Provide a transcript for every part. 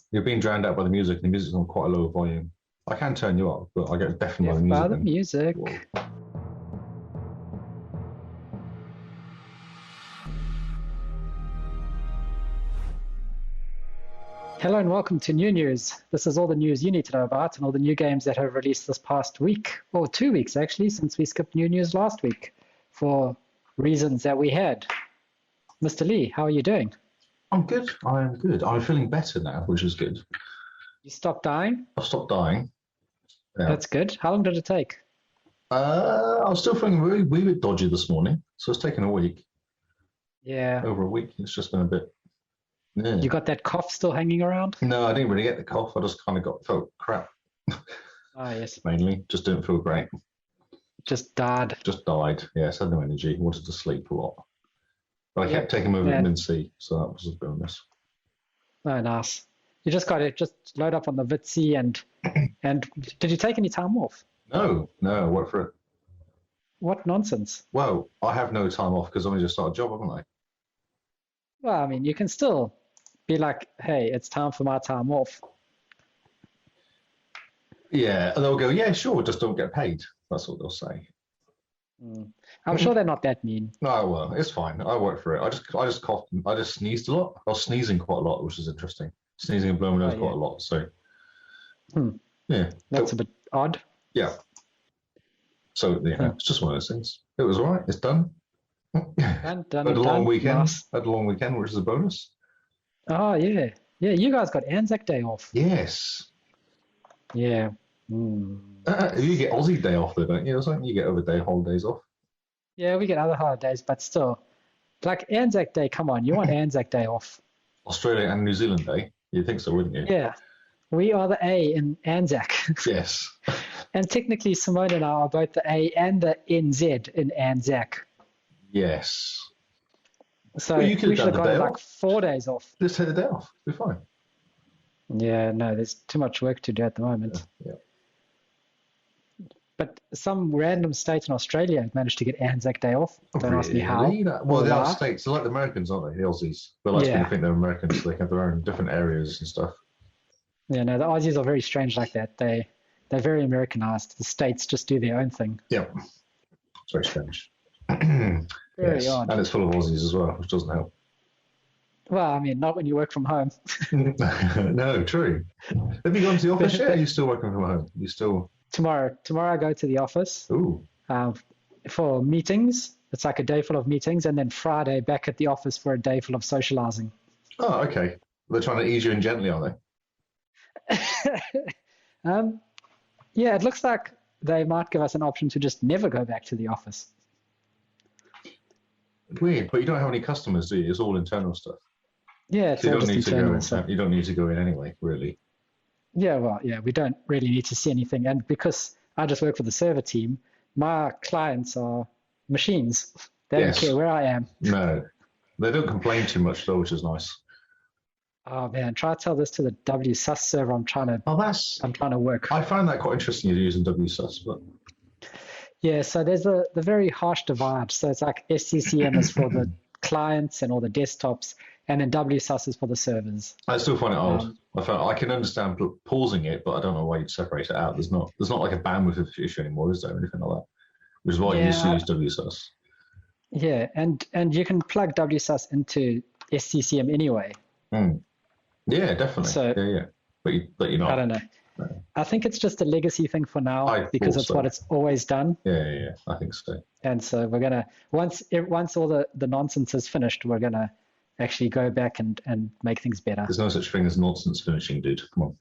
You're being drowned out by the music, and the music's on quite a low volume. I can turn you up, but I get deafened by the music. By the music. Whoa. Hello and welcome to New News. This is all the news you need to know about and all the new games that have released this past week, or 2 weeks actually, since we skipped New News last week for reasons that we had. Mr. Lee, how are you doing? I'm good. I am good. I'm feeling better now, which is good. You stopped dying? I've stopped dying. Yeah. That's good. How long did it take? I was still feeling really wee bit dodgy this morning, so it's taken a week. Yeah. Over a week. It's just been a bit. Yeah. You got that cough still hanging around? No, I didn't really get the cough. I just kind of felt crap. Oh, yes. Mainly. Just didn't feel great. Just died. Just died. Yes, had no energy. Wanted to sleep a lot. But I kept taking my vitamin C, so that was a bonus. Oh, nice. You just got to just load up on the Vit C and did you take any time off? No, I worked for it. What nonsense. Well, I have no time off because I only just started a job, haven't I? Well, I mean, you can still be like, hey, it's time for my time off. Yeah, and they'll go, yeah, sure, just don't get paid. That's what they'll say. I'm sure they're not that mean. No, well, it's fine. I work for it. I just coughed. I just sneezed a lot. I was sneezing quite a lot, which is interesting. Sneezing and blowing my nose quite a lot. So, yeah. That's a bit odd. Yeah. So, yeah, it's just one of those things. It was all right. It's done. Done. Had a long weekend. Nice. Had a long weekend, which is a bonus. Oh, yeah. Yeah, you guys got Anzac Day off. Yes. Yeah. You get Aussie Day off, though, don't you? Or something? You get other day holidays off. Yeah, we get other holidays, but still. Like Anzac Day, come on. You want Anzac Day off. Australia and New Zealand Day. You'd think so, wouldn't you? Yeah. We are the A in Anzac. Yes. And technically, Simone and I are both the A and the NZ in Anzac. Yes. So we should have got like 4 days off. Just take a day off. Be fine. Yeah, no, there's too much work to do at the moment. Yeah. But some random state in Australia managed to get Anzac Day off. Don't ask me how. Well, they are states. They're like the Americans, aren't they? The Aussies. They like to think they're Americans. So they have their own different areas and stuff. Yeah, no, the Aussies are very strange like that. They're very Americanized. The states just do their own thing. Yeah. It's very strange. Very odd. And it's full of Aussies as well, which doesn't help. Well, I mean, not when you work from home. No, true. Have you gone to the office yet? Or are you still working from home? You still... Tomorrow I go to the office. Ooh. For meetings. It's like a day full of meetings, and then Friday back at the office for a day full of socializing. Oh, okay. They're trying to ease you in gently, are they? Yeah, it looks like they might give us an option to just never go back to the office. Weird, but you don't have any customers, do you? It's all internal stuff. Yeah, it's all just internal stuff. You don't need to go in anyway, really. Yeah, well, yeah, we don't really need to see anything. And because I just work for the server team, my clients are machines. They don't care where I am. No, they don't complain too much, though, which is nice. Oh, man, try to tell this to the WSUS server I'm trying to work. I find that quite interesting you're using WSUS, but... Yeah, so there's the very harsh divide. So it's like SCCM is for the clients and all the desktops, and then WSUS is for the servers. I still find it odd. I can understand pausing it, but I don't know why you'd separate it out. There's not like a bandwidth issue anymore, is there, or anything like that? Which is why you used to use WSUS. Yeah, and you can plug WSUS into SCCM anyway. Yeah, definitely. So, yeah. But you're not. I don't know. No. I think it's just a legacy thing for now because it's what it's always done. Yeah, I think so. And so we're gonna once all the nonsense is finished, we're gonna actually go back and make things better. There's no such thing as nonsense finishing, dude. Come on,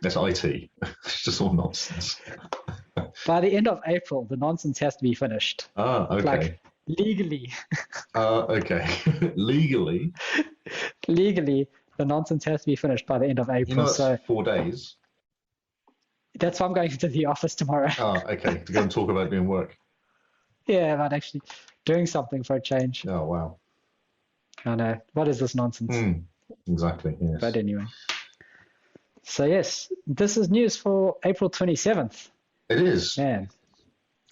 that's IT. It's just all nonsense. By the end of April, the nonsense has to be finished. Ah, okay. Like legally. Okay. Legally, the nonsense has to be finished by the end of April. That's 4 days. That's why I'm going to the office tomorrow. Oh, okay. To go and talk about doing work. Yeah, about actually doing something for a change. Oh, wow. I know. What is this nonsense? Exactly, yes. But anyway. So, yes, this is news for April 27th. It is. Man.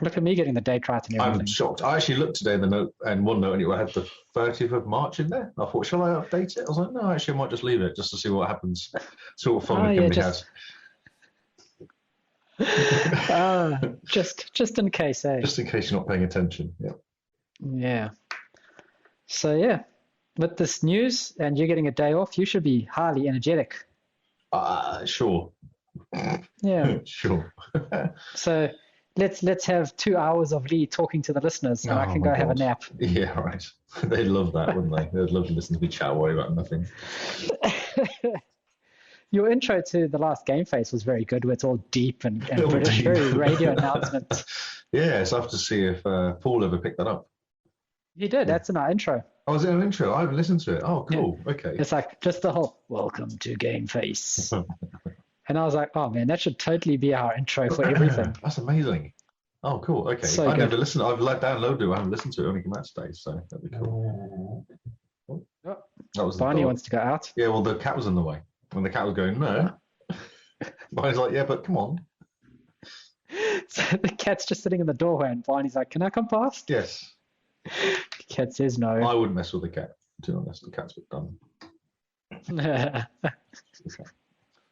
Look at me getting the date right and everything. I'm shocked. I actually looked today in the note, and one note anyway had the 30th of March in there. I thought, shall I update it? I was like, no, actually, I might just leave it just to see what happens. See what fun we can be had. Just in case, eh? Just in case you're not paying attention. Yeah. Yeah. So yeah, with this news and you're getting a day off, you should be highly energetic. Sure. Yeah. Sure. So let's have 2 hours of Lee talking to the listeners, and I can go have a nap. Yeah, right. They'd love that, wouldn't they? They'd love to listen to me chat away about nothing. Your intro to the last Game Face was very good. Where it's all deep and British, very radio announcement. Yeah, so I have to see if Paul ever picked that up. He did. That's in our intro. Oh, was it an intro? I haven't listened to it. Oh, cool. Yeah. Okay. It's like just the whole "Welcome to Game Face," and I was like, "Oh man, that should totally be our intro for everything." That's amazing. Oh, cool. Okay. So I never listened. I've downloaded it. I haven't listened to it. Only came out today, so that'd be cool. Oh, that was Barney wants to go out. Yeah. Well, the cat was in the way. When the cat was going, no. Barney's like, yeah, but come on. So the cat's just sitting in the doorway, and Barney's like, "Can I come past?" Yes. The cat says no. I wouldn't mess with the cat. To be honest, the cat's a bit dumb.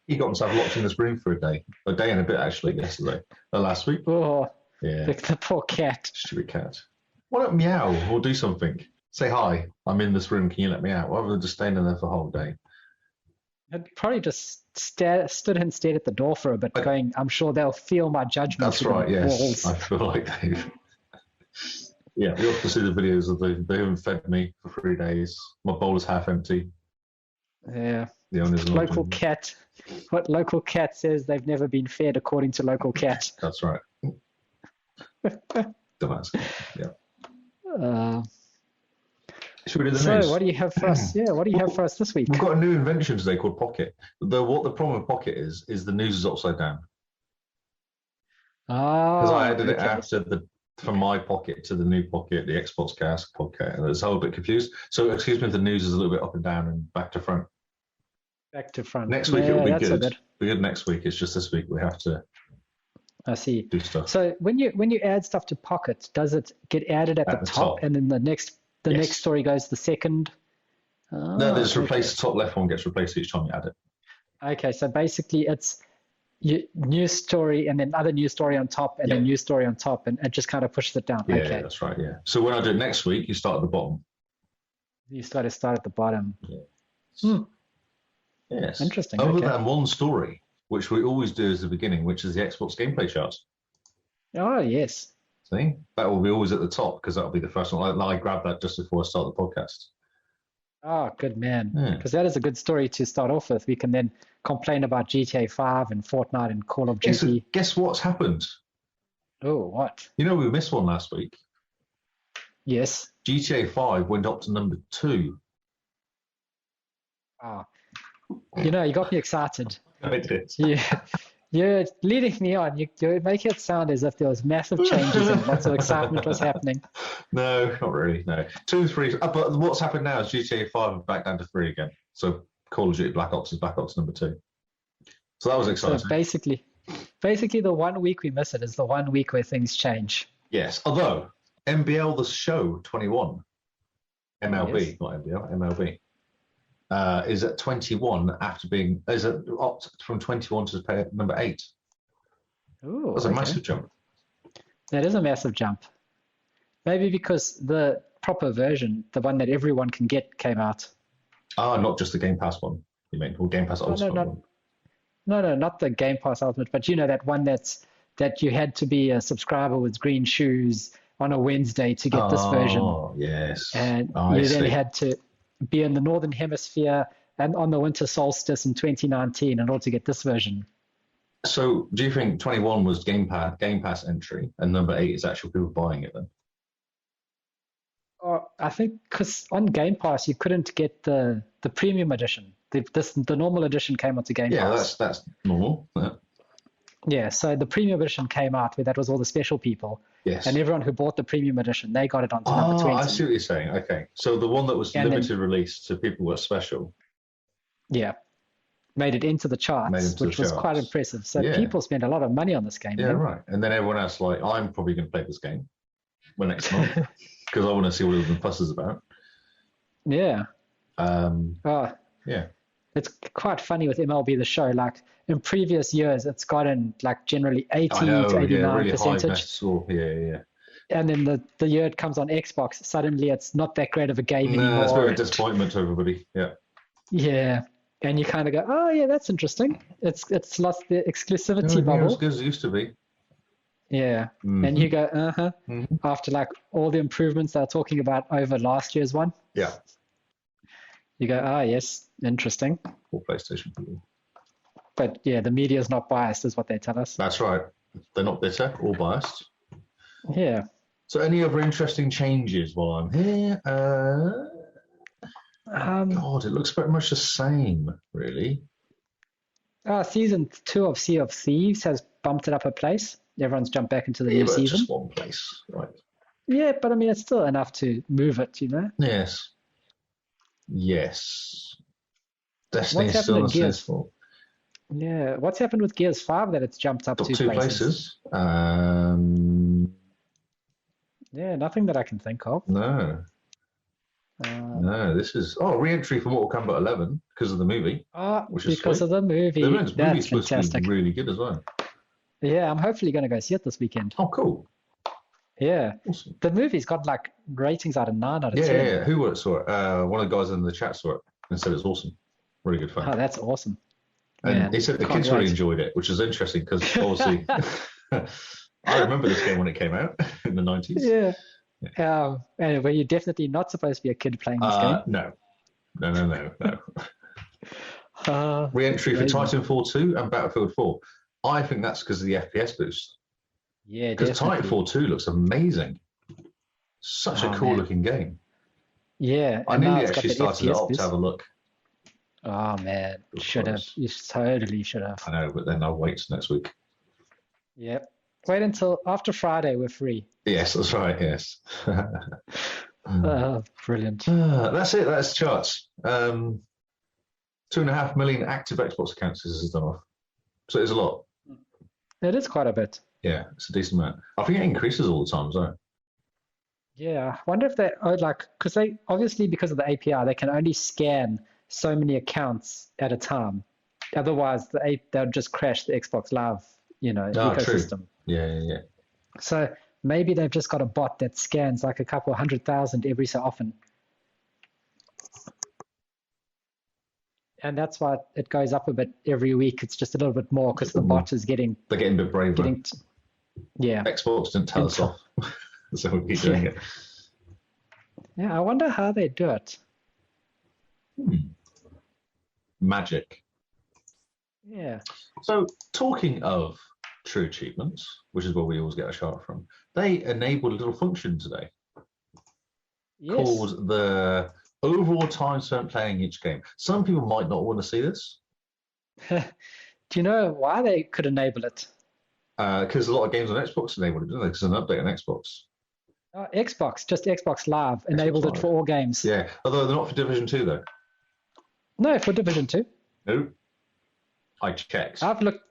He got himself locked in this room for a day and a bit actually yesterday, last week. Oh, yeah. The poor cat. Stupid cat. Why don't meow or do something? Say hi. I'm in this room. Can you let me out? Rather than just staying in there for the whole day. I'd probably just stood and stared at the door for a bit, going, "I'm sure they'll feel my judgment." That's right. Yes, walls. I feel like they've. Yeah, you have to see the videos of they haven't fed me for 3 days. My bowl is half empty. Yeah. The owner's local cat. What local cat says they've never been fed according to local cat. That's right. Dumbass. Yeah. Should we do the news? So, what do you have for us? Yeah, what do you have for us this week? We've got a new invention today called Pocket. What the problem with Pocket is the news is upside down. Because I added it after from my Pocket to the new Pocket, the XboxCast Pocket, and it's a whole bit confused. So, excuse me if the news is a little bit up and down and back to front. Back to front. Next week it will be good. It'll be good next week. It's just this week we have to. I see. Do stuff. So when you add stuff to Pocket, does it get added at the top, and then the next story goes to the second? No, they just replace the top left one gets replaced each time you add it. Okay, so basically it's news story and then other news story on top and then news story on top, and it just kind of pushes it down. Yeah, okay. That's right. Yeah. So when I do it next week, you start at the bottom. You start at the bottom. Yeah. Yes. Interesting. Other than one story, which we always do as the beginning, which is the Xbox gameplay charts. Oh, yes. See? That will be always at the top because that'll be the first one. I grabbed that just before I start the podcast. Oh, good man. Because that is a good story to start off with. We can then complain about GTA 5 and Fortnite and Call of Duty. Guess what's happened? Oh, what? You know, we missed one last week. Yes. GTA 5 went up to number 2. Oh. You know, you got me excited. I did. You're leading me on. You make it sound as if there was massive changes and lots of excitement was happening. No, not really. No. 2 and 3. But what's happened now is GTA 5 is back down to 3 again. So Call of Duty Black Ops is back up to number 2. So that was exciting. So basically the 1 week we miss it is the 1 week where things change. Yes. Although MBL The Show 21, MLB, not MBL, MLB. Is at 21 after being up from 21 to number 8. Ooh, that's a massive jump. That is a massive jump. Maybe because the proper version, the one that everyone can get, came out. Not just the Game Pass one. You mean or Game Pass Ultimate one? No, not the Game Pass Ultimate, but you know that one that you had to be a subscriber with green shoes on a Wednesday to get this version. Oh, yes. And you then had to be in the Northern Hemisphere and on the winter solstice in 2019 in order to get this version. So do you think 21 was Game Pass entry and number 8 is actual people buying it then? I think because on Game Pass you couldn't get the premium edition. The normal edition came onto Game Pass. Yeah, that's normal. Yeah, so the premium edition came out where that was all the special people. Yes. And everyone who bought the premium edition, they got it onto number 20. I see what you're saying. Okay. So the one that was limited release to people who were special. Yeah. made it into the charts, which was quite impressive. So people spend a lot of money on this game. Yeah, right. And then everyone else, like, I'm probably going to play this game next month because I want to see what the fuss is about. Yeah. Yeah. It's quite funny with MLB The Show. Like in previous years, it's gotten like generally 80 to 89%. Really high. And then the year it comes on Xbox, suddenly it's not that great of a game anymore. It's a very disappointment to everybody. Yeah. Yeah. And you kind of go, oh, yeah, that's interesting. It's lost the exclusivity bubble. As good as it used to be. Yeah. Mm-hmm. And you go, mm-hmm. After like all the improvements they're talking about over last year's one. Yeah. You go, yes, interesting. For PlayStation people. But yeah, the media is not biased, is what they tell us. That's right. They're not bitter or biased. Yeah. So any other interesting changes while I'm here? God, it looks very much the same, really. Season 2 of Sea of Thieves has bumped it up a place. Everyone's jumped back into the new season. Just one place, right? Yeah, but I mean, it's still enough to move it, you know? Yes. Destiny is still on Gears. Yeah. What's happened with Gears 5 that it's jumped up two places? Yeah, nothing that I can think of. No. No, this is re-entry for Mortal Kombat 11 because of the movie. Which is because sweet. of the movie. That's supposed to be really good as well. Yeah, I'm hopefully going to go see it this weekend. Oh, cool. Yeah. Awesome. The movie's got like ratings out of 9 out of 10. Yeah. Who saw it? One of the guys in the chat saw it and said it's awesome. Really good fun. Oh, that's awesome. And he said the kids really enjoyed it, which is interesting because obviously I remember this game when it came out in the 90s. Yeah. Were you definitely not supposed to be a kid playing this game? No. Re-entry for Titanfall 2 and Battlefield 4. I think that's because of the FPS boost. Yeah, because Titanfall 2 looks amazing. Such a cool looking game. Yeah. I nearly actually started it up to have a look. Oh man, should have. You totally should have. I know, but then I'll wait next week. Yep. Wait until after Friday, we're free. Yes, that's right, yes. Brilliant. That's it, that's charts. 2.5 million active Xbox accounts this has done off. So it's a lot. It is quite a bit. Yeah, it's a decent amount. I think it increases all the time, so. Yeah, I wonder if they because they obviously because of the API, they can only scan so many accounts at a time. Otherwise, they'll just crash the Xbox Live, ecosystem. True. Yeah. So maybe they've just got a bot that scans like a couple 100,000 every so often. And that's why it goes up a bit every week. It's just a little bit more because the bot is getting... They're getting a bit braver. Yeah. Xbox didn't tell us off. So we'll keep doing it. Yeah, I wonder how they do it. Magic. Yeah. So talking of true achievements, which is where we always get a shout from, they enabled a little function today called the overall time spent playing each game. Some people might not want to see this. Do you know why they could enable it? Because a lot of games on Xbox enabled it, didn't they? Because an update on Xbox. Just Xbox Live enabled it for all games. Yeah, although they're not for Division 2 though. No, for Division 2. No, I checked. I've looked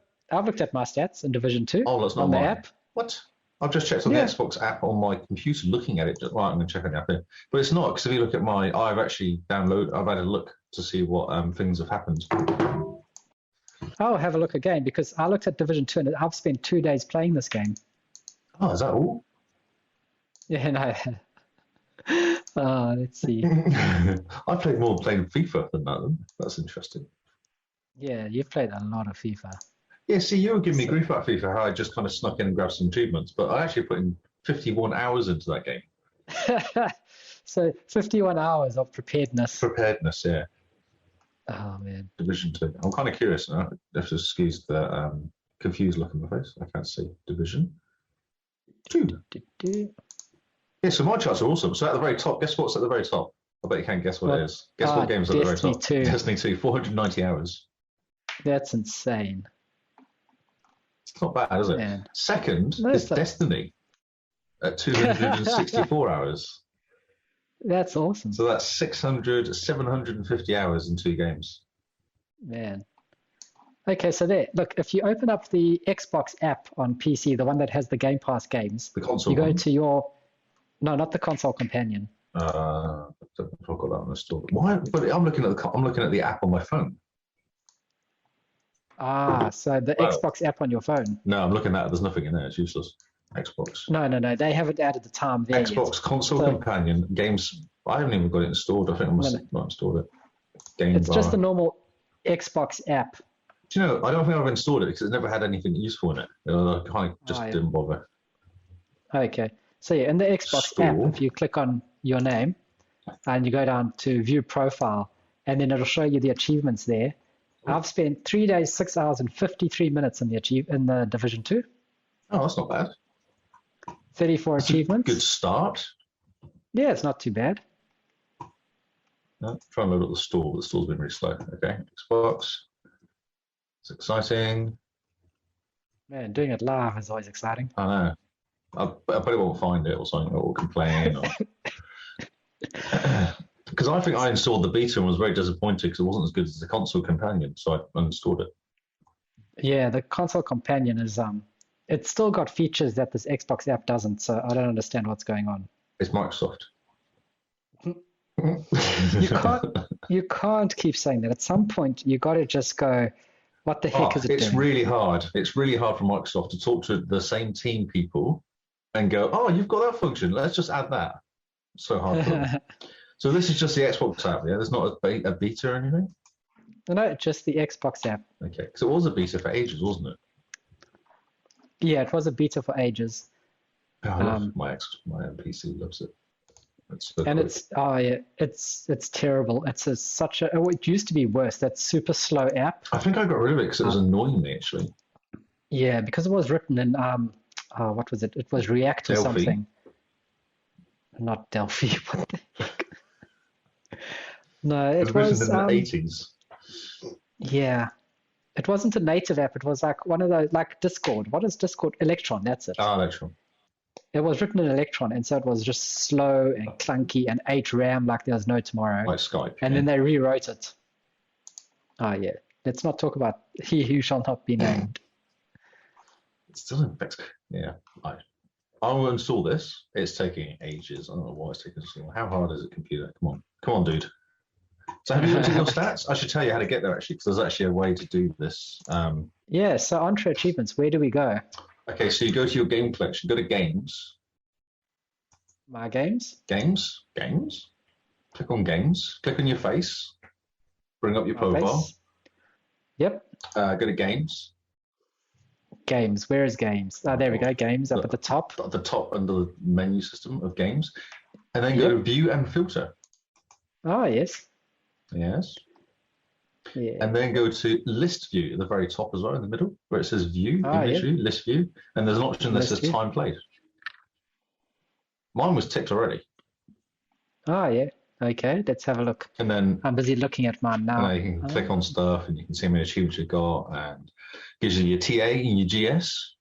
at my stats in Division 2. Oh, that's not on mine. the app. What? I've just checked on the Xbox app on my computer, looking at it. Right, I'm going to check the app here. But it's not, because if you look at I've actually I've had a look to see what things have happened. I'll have a look again, because I looked at Division 2 and I've spent 2 days playing this game. Oh, is that all? Yeah, no. Let's see. I played more playing FIFA than that. Then. That's interesting. Yeah, you've played a lot of FIFA. Yeah, see, you were giving me grief about FIFA, how I just kind of snuck in and grabbed some achievements, but I actually put in 51 hours into that game. So 51 hours of preparedness. Preparedness, yeah. Oh, man. Division 2. I'm kind of curious now. If to excuse the confused look on my face. I can't see. Division 2. Yeah, so my charts are awesome. So at the very top, guess what's at the very top? I bet you can't guess what it is. Guess what game's at the very top? Destiny 2. Destiny 2, 490 hours. That's insane. It's not bad, is it? Man. Second is Destiny at 264 hours. That's awesome. So that's 750 hours in 2 games. Man. Okay, so there, look, if you open up the Xbox app on PC, the one that has the Game Pass games, The console you go one? to your, no, not the console companion. I've got that installed. Why? But I'm looking at the app on my phone. Ah, so the Wow. Xbox app on your phone. No, I'm looking at it. There's nothing in there. It's useless. Xbox. No, they haven't added the time there Xbox yet. console So- companion games. I haven't even got it installed. I think I must not installed it. Game It's bar. just the normal Xbox app. Do you know? I don't think I've installed it because it's never had anything useful in it. I kind of just Oh, yeah. didn't bother. Okay, so yeah, in the Xbox app, Store. if you click on your name and you go down to view profile, and then it'll show you the achievements there. I've spent 3 days, 6 hours, and 53 minutes in the Division 2. Oh, that's not bad. 34 That's a achievements. good start. Yeah, it's not too bad. No, try and load up the store. The store's been really slow. Okay, Xbox. It's exciting. Man, doing it live is always exciting. I know. I bet it won't find it or something, or complain. Because I think I installed the beta and was very disappointed because it wasn't as good as the console companion, so I uninstalled it. Yeah, the console companion is it's still got features that this Xbox app doesn't, so I don't understand what's going on. It's Microsoft. You can't keep saying that. At some point, you got to just go, what the heck is it It's doing? really hard. It's really hard for Microsoft to talk to the same team people and go, oh, you've got that function. Let's just add that. So hard for them. So this is just the Xbox app, yeah? There's not a beta or anything? No, just the Xbox app. Okay, because it was a beta for ages, wasn't it? Yeah, it was a beta for ages. Oh, I love my PC loves it. It's so And quick. it's terrible. It used to be worse. That super slow app. I think I got rid of it because it was annoying me, actually. Yeah, because it was written in what was it? It was React or Delphi. something. Not Delphi. What the heck? No, It was written in the 80s. Yeah. It wasn't a native app. It was like one of those, like Discord. What is Discord? Electron, that's it. Oh, Electron. It was written in Electron, and so it was just slow and clunky and 8 RAM like there was no tomorrow. Like Skype. And then they rewrote it. Oh, yeah. Let's not talk about he who shall not be named. It's still in fact. Yeah. I will install this. It's taking ages. I don't know why it's taking so long. How hard is it, computer? Come on, dude. So have you looked at your stats? I should tell you how to get there, actually, because there's actually a way to do this. Yeah, so onto achievements. Where do we go? Okay, so you go to your game collection, go to games. My games? Games. Click on games. Click on your face. Bring up your My profile. face? Yep. Go to games. Games. Where is games? Oh, there we go. Games up at the top. At the top under the menu system of games. And then go to view and filter. Oh, yes. Yes. Yeah. And then go to list view at the very top as well, in the middle, where it says view, image view, list view. And there's an option that List says view. time played. Mine was ticked already. Oh, yeah. Okay, let's have a look. And then I'm busy looking at mine now. you can click on stuff and you can see how many achievements you've got and gives you your TA and your GS.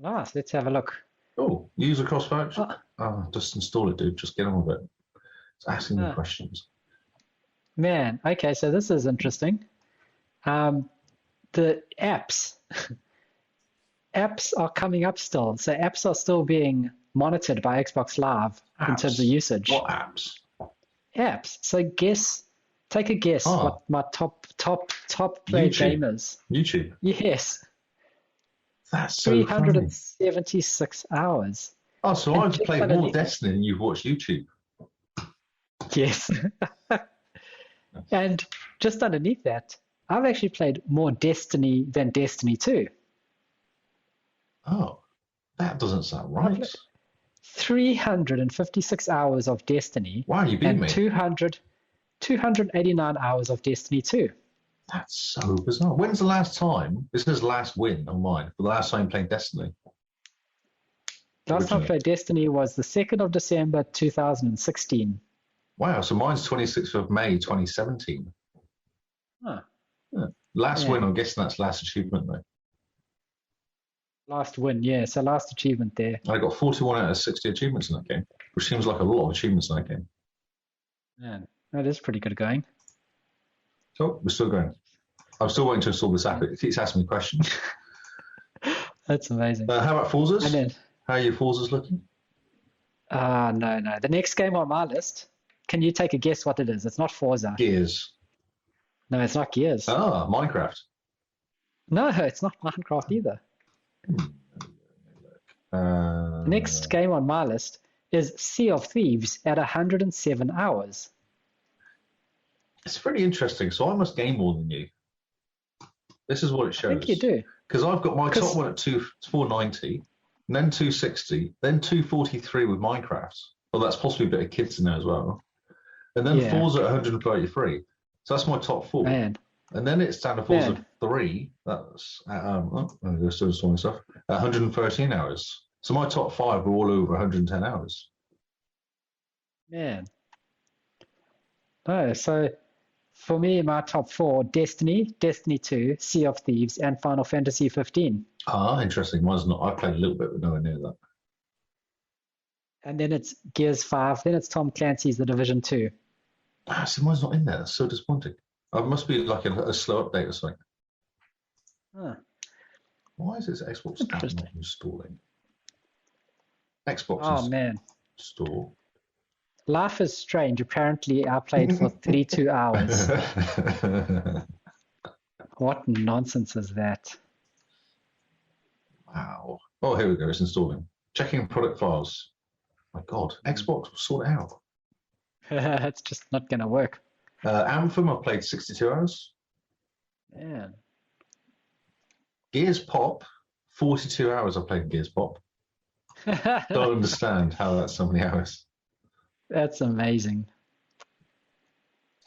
Nice. Let's have a look. Oh, user cross voucher. Oh. Just install it, dude. Just get on with it. It's asking me Ah. questions. Man, okay, so this is interesting. The apps are coming up still. So apps are still being monitored by Xbox Live in terms of usage. What apps? Apps. So take a guess what my top played YouTube. game is. YouTube. Yes, That's so funny. 376 hours. Oh, so And I've just played more underneath- Destiny than you've watched YouTube. Yes. And just underneath that, I've actually played more Destiny than Destiny 2. Oh, that doesn't sound right. 356 hours of Destiny. Wow, you beat and me. 289 hours of Destiny 2. That's so bizarre. When's the last time? This is last win on mine. The last time playing Destiny. Last time I Originally. played Destiny was the 2nd of December 2016. Wow, so mine's 26th of May 2017. Huh. Yeah. Last Yeah. win, I'm guessing that's last achievement though. Last win, yeah. So last achievement there. I got 41 out of 60 achievements in that game, which seems like a lot of achievements in that game. Man, that is pretty good going. Oh, we're still going. I'm still waiting to install this app. It keeps asking me questions. That's amazing. How about Forzas? And then, How are your Forzas looking? no. The next game on my list, can you take a guess what it is? It's not Forza. Gears. No, it's not Gears. Minecraft. No, it's not Minecraft either. The next game on my list is Sea of Thieves at 107 hours. It's pretty interesting. So I must game more than you. This is what it shows. I think you do. Because I've got my top one at 490, and then 260, then 243 with Minecraft. Well, that's possibly a bit of kids in there as well. And then Forza at 133. So that's my top 4. Man. And then it's down to Forza 3. That's there's still some stuff at 113 hours. So my top 5 were all over 110 hours. Man. No, so for me, my top 4: Destiny, Destiny 2, Sea of Thieves, and Final Fantasy 15. Interesting. Mine's not. I played a little bit, but nowhere near that. And then it's Gears 5. Then it's Tom Clancy's The Division 2. So mine's not in there. That's so disappointing. It must be like a slow update or something. Huh. Why is this Xbox app not installing? Xbox install. Life is Strange. Apparently, I played for 32 hours. What nonsense is that? Wow. Oh, here we go. It's installing. Checking product files. My God. Xbox will sort it out. It's just not going to work. Anthem, I played 62 hours. Yeah. Gears Pop, 42 hours I played Gears Pop. Don't understand how that's so many hours. That's amazing.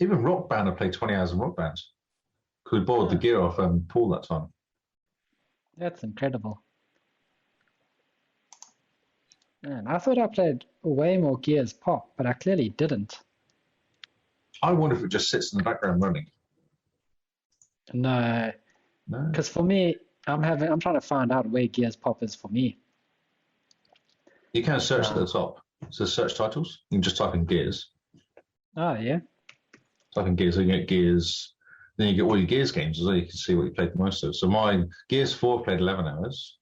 Even Rock Band, I played 20 hours in Rock Band. Because we borrowed the gear off Paul that time. That's incredible. Man, I thought I played way more Gears Pop, but I clearly didn't. I wonder if it just sits in the background running. No. Because for me, I'm trying to find out where Gears Pop is for me. You can search at the top. It says search titles. You can just type in Gears. Oh, yeah. Type in Gears, so you get Gears. Then you get all your Gears games as well. You can see what you played the most of. So mine, Gears 4 played 11 hours.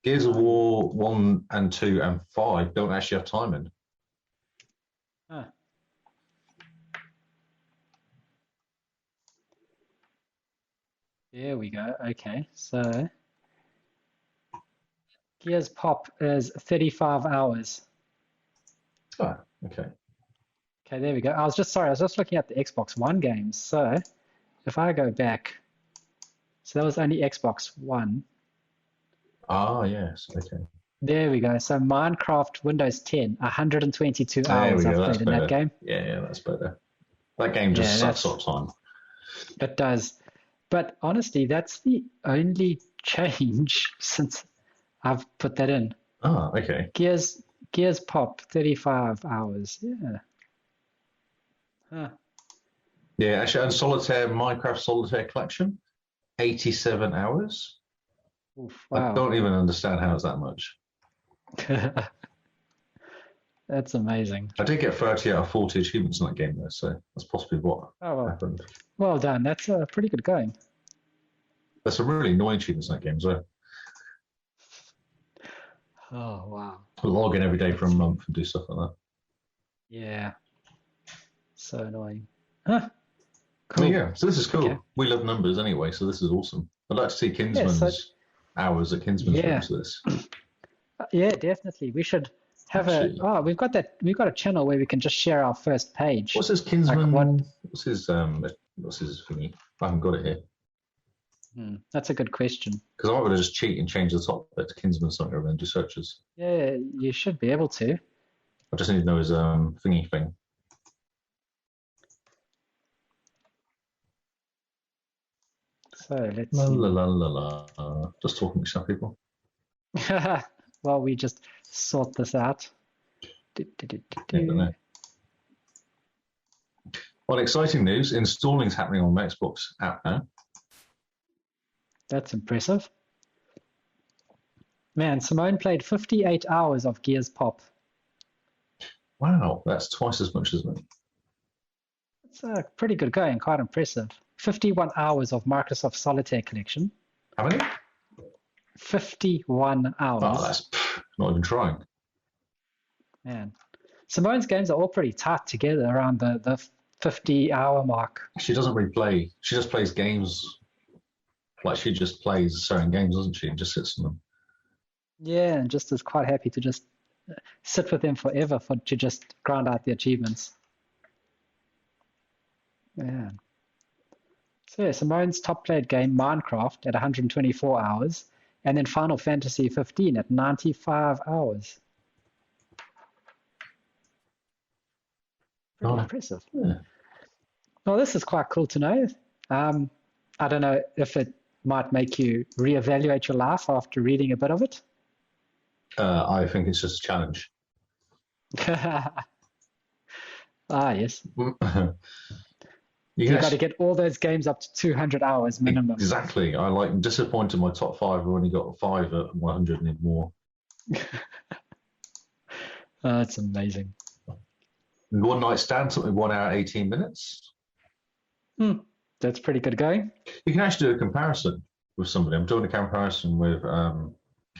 Gears of War 1 and 2 and 5 don't actually have time in. Huh. There we go. Okay, so Gears Pop is 35 hours. Oh, okay. Okay, there we go. I was just looking at the Xbox One games. So if I go back, so that was only Xbox One. Yes. Okay. There we go. So Minecraft Windows 10, 122 hours I've played in that game. Yeah, that's better. That game just sucks up time. It does. But honestly, that's the only change since I've put that in. Oh, okay. Gears Pop, 35 hours. Yeah. Huh. Yeah, actually, and Minecraft Solitaire Collection, 87 hours. Oof, wow. I don't even understand how it's that much. That's amazing. I did get 30 out of 40 achievements in that game, though, so that's possibly what happened. Well done. That's pretty good going. There's some really annoying achievements in that game, so. Oh, wow. I log in every day for a month and do stuff like that. Yeah. So annoying. Huh. Cool. Yeah, so this is cool. Okay. We love numbers anyway, so this is awesome. I'd like to see Kinsman's hours at Kinsman's for this. Yeah, definitely. We should have we've got a channel where we can just share our first page. What's his Kinsman? What's his thingy? I haven't got it here. That's a good question. Because I might want to just cheat and change the top bit to Kinsman something and then do searches. Yeah, you should be able to. I just need to know his thingy thing. So let's see. Just talking to some people. Well, we just sort this out. Well, exciting news. Installing's happening on my Xbox app now. That's impressive. Man, Simone played 58 hours of Gears Pop. Wow, that's twice as much, isn't it? It's pretty good going, quite impressive. 51 hours of Microsoft Solitaire collection. How many? 51 hours. Oh, that's not even trying. Man. Simone's games are all pretty tight together around the 50-hour mark. She doesn't really play. She just plays games. Like she just plays certain games, doesn't she? And just sits in them. Yeah, and just is quite happy to just sit with them forever to just grind out the achievements. Yeah. So yeah, Simone's top played game, Minecraft, at 124 hours, and then Final Fantasy 15 at 95 hours. Pretty impressive. Yeah. Well, this is quite cool to know. I don't know if it might make you reevaluate your life after reading a bit of it. I think it's just a challenge. Yes. You've got to get all those games up to 200 hours minimum. Exactly. I'm disappointed my top 5 have only got 5 at 100 and more. That's amazing. One night stand, something 1 hour, 18 minutes. That's pretty good going. You can actually do a comparison with somebody. I'm doing a comparison with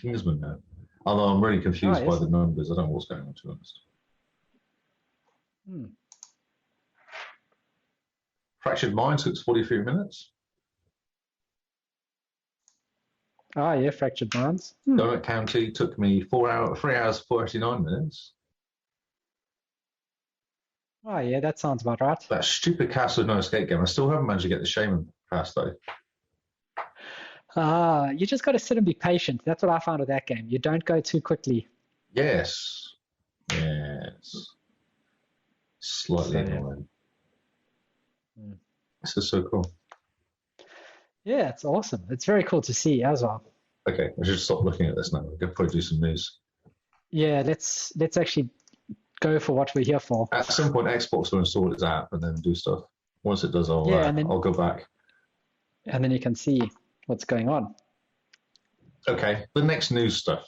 Kingsman now. Although I'm really confused by the numbers. I don't know what's going on, to be honest. Fractured Minds took 43 minutes. Yeah, Fractured Minds. Donut County took me 3 hours, 49 minutes. Oh, yeah, that sounds about right. That stupid Castle No Escape game. I still haven't managed to get the Shaman pass, though. You just got to sit and be patient. That's what I found with that game. You don't go too quickly. Yes. Slightly annoying. This is so cool. Yeah, it's awesome. It's very cool to see as well. Okay, I should stop looking at this now. We could probably do some news. Yeah, let's actually go for what we're here for. At some point, Xbox will install its app and then do stuff. Once it does, I'll go back. And then you can see what's going on. Okay, the next news stuff.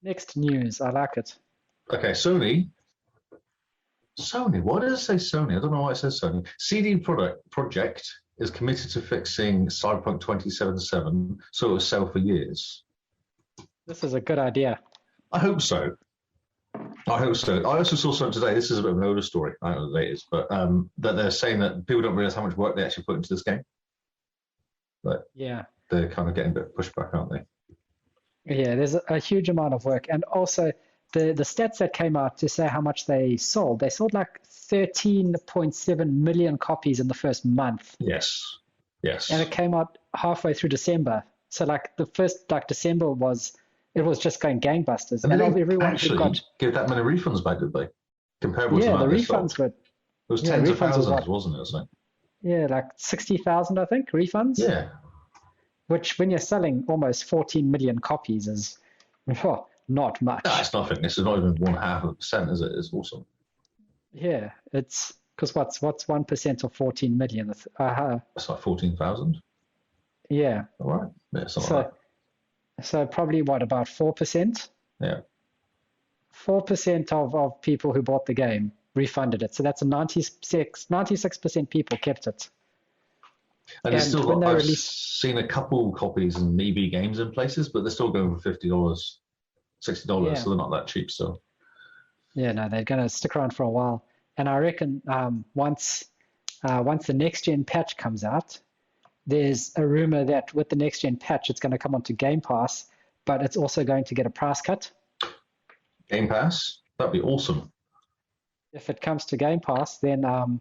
Next news, I like it. Okay, Sony, why does it say Sony? I don't know why it says Sony. CD Projekt is committed to fixing Cyberpunk 2077 so it will sell for years. This is a good idea. I hope so. I also saw something today. This is a bit of an older story. I don't know what it is, but that they're saying that people don't realize how much work they actually put into this game. But yeah, they're kind of getting a bit of pushback, aren't they? Yeah, there's a huge amount of work. And also the stats that came out to say how much they sold like 13.7 million copies in the first month. Yes. And it came out halfway through December. So like the first December was just going gangbusters. And everyone actually give that many refunds back, did they? Comparable to the refunds were. It was tens of thousands, wasn't it? So. Yeah, like 60,000, I think, refunds. Yeah. Which, when you're selling almost 14 million copies, is not much. No, it's nothing. This is not even 0.5%, is it? It's awesome. Yeah, it's because what's 1% of 14 million? It's like 14,000. Yeah. All right. Yeah, something like that. So probably about 4%? Yeah. 4% of people who bought the game refunded it. So that's 96% people kept it. And it's still I've seen a couple copies in EB Games in places, but they're still going for $50, $60, so they're not that cheap still. Yeah, no, they're going to stick around for a while. And I reckon once the next-gen patch comes out, there's a rumor that with the next-gen patch, it's going to come onto Game Pass, but it's also going to get a price cut. Game Pass? That'd be awesome. If it comes to Game Pass, then until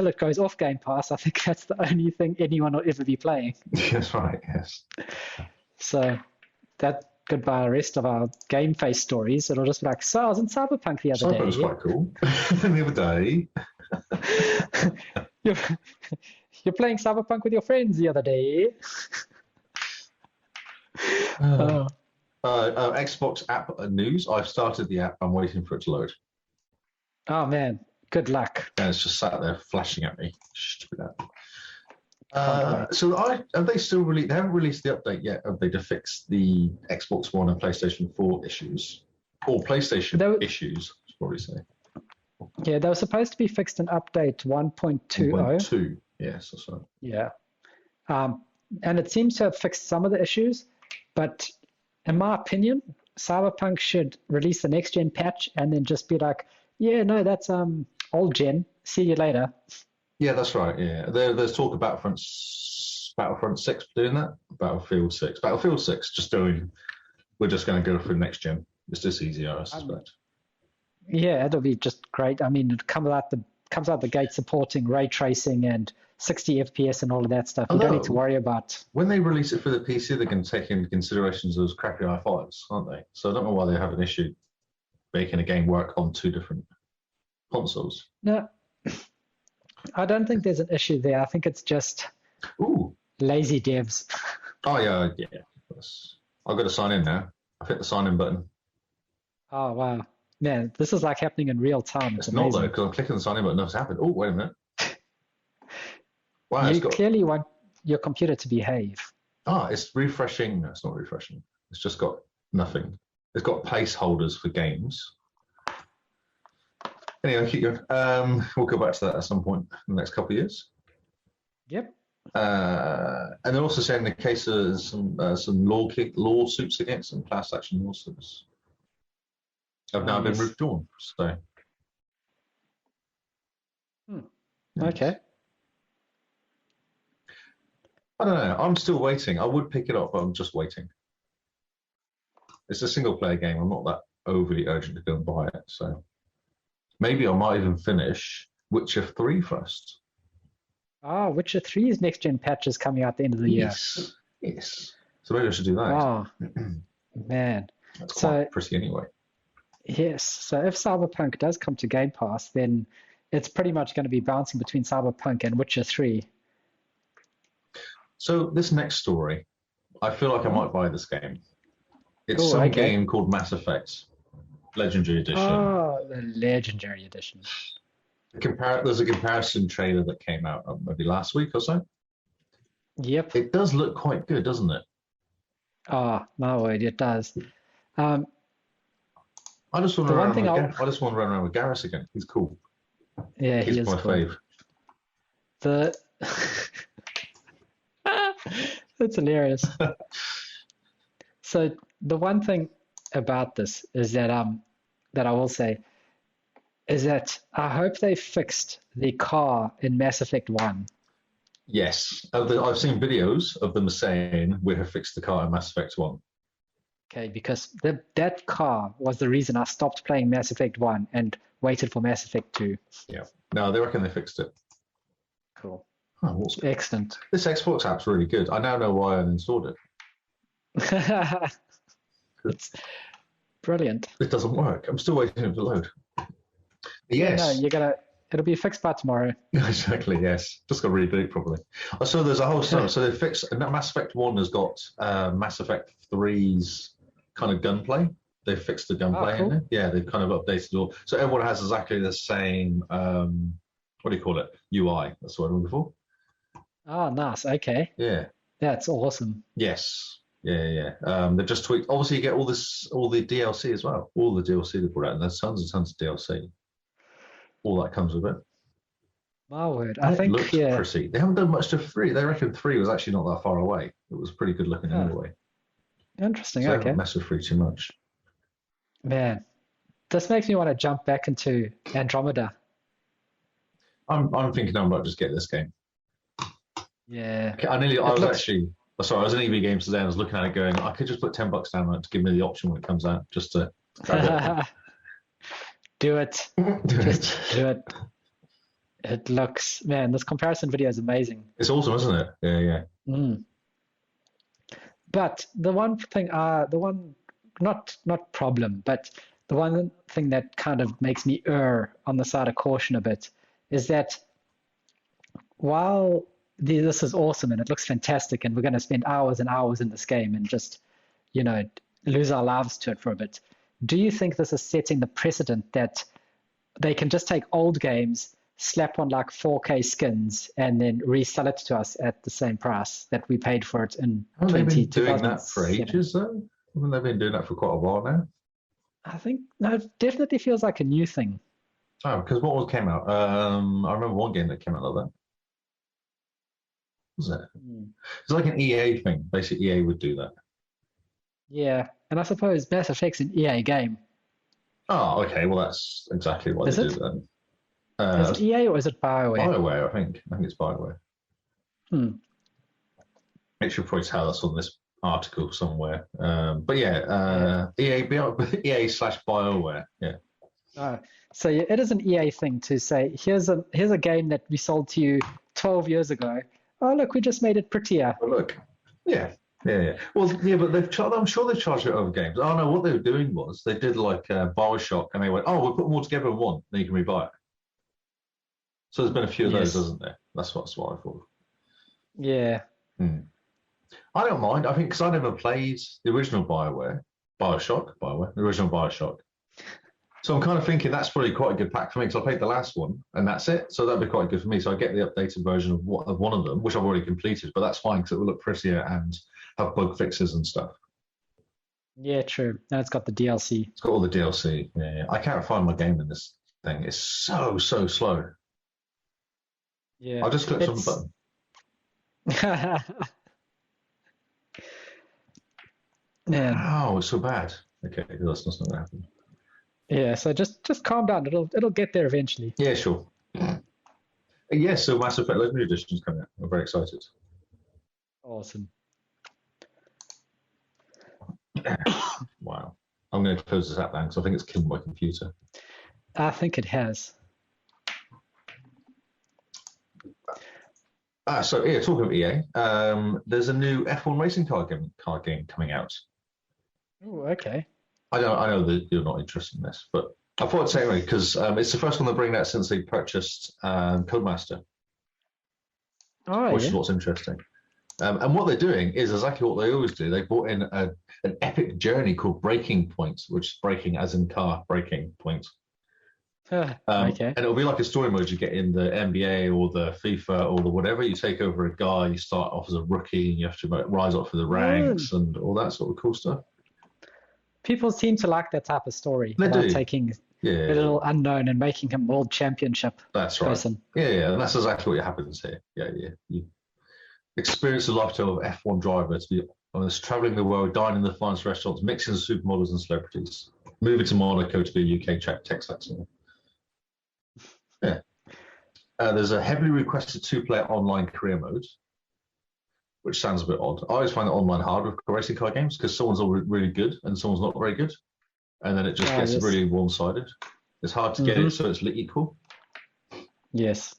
it goes off Game Pass, I think that's the only thing anyone will ever be playing. That's right, yes. So that goodbye the rest of our Game Face stories. It'll just be like, so I was in Cyberpunk the other day. Cyberpunk was quite cool. The other day. You're playing Cyberpunk with your friends the other day. Xbox app news. I've started the app. I'm waiting for it to load. Oh, man. Good luck. And it's just sat there flashing at me. Stupid app. So have they still released? They haven't released the update yet, have they, to fix the Xbox One and PlayStation 4 issues, or PlayStation issues? Probably say. Yeah, they were supposed to be fixed in update 1.20. 1.2. Yes, that's right. Yeah. And it seems to have fixed some of the issues, but in my opinion, Cyberpunk should release the next gen patch and then just be like, yeah, no, that's old gen. See you later. Yeah, that's right. Yeah, there's talk about Battlefront 6 doing that. Battlefield 6, just doing. We're just going to go for the next gen. It's just easier, I suspect. Yeah, it'll be just great. I mean, it comes out the gate supporting ray tracing and 60 FPS and all of that stuff. You don't need to worry about. When they release it for the PC, they're going to take into consideration those crappy i5s, aren't they? So I don't know why they have an issue making a game work on two different consoles. No, I don't think there's an issue there. I think it's just lazy devs. Oh, yeah. I've got to sign in now. I've hit the sign in button. Oh, wow. Man, this is like happening in real time. It's not, though, because I'm clicking the sign in button. Nothing's happened. Oh, wait a minute. Wow, you clearly want your computer to behave. It's refreshing. No, it's not refreshing. It's just got nothing. It's got placeholders for games. Anyway, keep going. We'll go back to that at some point in the next couple of years. Yep. And they're also saying in the case of some lawsuits against them, class action lawsuits, have now been withdrawn. So. Okay. I don't know. I'm still waiting. I would pick it up, but I'm just waiting. It's a single-player game. I'm not that overly urgent to go and buy it. So maybe I might even finish Witcher 3 first. Witcher 3's next-gen patch is coming out at the end of the year. Yes. So maybe I should do that. Oh, man. That's quite pretty anyway. Yes. So if Cyberpunk does come to Game Pass, then it's pretty much going to be bouncing between Cyberpunk and Witcher 3. So this next story, I feel like I might buy this game. It's some game called Mass Effect Legendary Edition. Oh, the Legendary Edition. There's a comparison trailer that came out maybe last week or so. Yep. It does look quite good, doesn't it? Oh, my word, it does. I just want to run around with Garrus again. He's cool. Yeah, he is my cool. fave. That's hilarious. So the one thing about this is that I will say is that I hope they fixed the car in Mass Effect 1. Yes. I've seen videos of them saying we have fixed the car in Mass Effect 1. Okay, because that car was the reason I stopped playing Mass Effect 1 and waited for Mass Effect 2. Yeah. No, they reckon they fixed it. Cool. Oh, excellent. This Xbox app's really good. I now know why I uninstalled it. It's brilliant. It doesn't work. I'm still waiting for it to load. Yes. No, it'll be fixed by tomorrow. Exactly, yes. Just got to reboot properly. So there's a whole stuff. So they fixed, Mass Effect 1 has got Mass Effect 3's kind of gunplay. They've fixed the gunplay in it. Yeah, they've kind of updated it all. So everyone has exactly the same, what do you call it? UI. That's what I'm looking for. Oh, nice. Okay. Yeah. That's awesome. Yes. Yeah. They've just tweaked. Obviously, you get all the DLC as well. All the DLC they brought out, and there's tons and tons of DLC. All that comes with it. My word. And I think it looks pretty. They haven't done much to 3. They reckon 3 was actually not that far away. It was pretty good looking anyway. Interesting. So okay. I haven't messed with 3 too much. Man, this makes me want to jump back into Andromeda. I'm thinking I might just get this game. Yeah. I was in EB Games today and I was looking at it going, I could just put $10 down on it to give me the option when it comes out, just to do it. Just do it. It looks, man, this comparison video is amazing. It's awesome, isn't it? Yeah. But the one thing, not problem, but the one thing that kind of makes me err on the side of caution a bit is that while this is awesome and it looks fantastic and we're going to spend hours and hours in this game and just, lose our lives to it for a bit, do you think this is setting the precedent that they can just take old games, slap on like 4K skins and then resell it to us at the same price that we paid for it in 2020? Haven't they been doing that for ages though? Haven't they been doing that for quite a while now? I think, no, it definitely feels like a new thing. Oh, because what came out? I remember one game that came out like that. Was it? It's like an EA thing. Basically, EA would do that. Yeah, and I suppose Mass Effect's an EA game. Oh, okay. Well, that's exactly what they do then. Is it EA or is it BioWare? BioWare, I think. I think it's BioWare. It should probably tell us on this article somewhere. But yeah, EA/BioWare. Yeah. So it is an EA thing to say, here's a game that we sold to you 12 years ago. Oh, look, we just made it prettier. Oh, look. Yeah. Well, yeah, but I'm sure they've charged it over games. Oh, no, what they were doing was they did like Bioshock and they went, oh, we'll put them all together in one, then you can rebuy it. So there's been a few of those, hasn't there? That's what I thought. Yeah. I don't mind. I think because I never played the original BioWare, the original Bioshock. So I'm kind of thinking that's probably quite a good pack for me because I played the last one and that's it. So that'd be quite good for me. So I get the updated version of one of them, which I've already completed, but that's fine because it will look prettier and have bug fixes and stuff. Yeah, true. And it's got the DLC. It's got all the DLC. Yeah. I can't find my game in this thing. It's so slow. Yeah. I'll just click on the button. Yeah. Oh, it's so bad. Okay, that's not going to happen. Yeah, so just calm down. It'll get there eventually. Yeah, sure. Yeah, so Mass Effect Legendary Edition is coming out. I'm very excited. Awesome. Wow. I'm going to close this app down because I think it's killing my computer. I think it has. So yeah, talking of EA, there's a new F1 racing car game coming out. Oh, okay. I know that you're not interested in this, but I thought I'd say anyway because it's the first one they're bringing out since they purchased Codemaster, which is what's interesting. And what they're doing is exactly what they always do. They brought in an epic journey called Breaking Point, which is breaking as in car breaking point. Okay. And it'll be like a story mode you get in the NBA or the FIFA or the whatever. You take over a guy, you start off as a rookie, and you have to rise up through the ranks and all that sort of cool stuff. People seem to like that type of story. They do. Taking a little unknown and making him world championship. That's right. Person. Yeah, and that's exactly what happens here. Yeah. You experience the lifestyle of F1 driver to be honest, traveling the world, dining in the finest restaurants, mixing the supermodels and celebrities, moving to Monaco to be a UK tech singer. Yeah. There's a heavily requested two-player online career mode, which sounds a bit odd. I always find it online hard with racing car games because someone's all really good and someone's not very good. And then it just gets really one-sided. It's hard to get it so it's equal. Yes.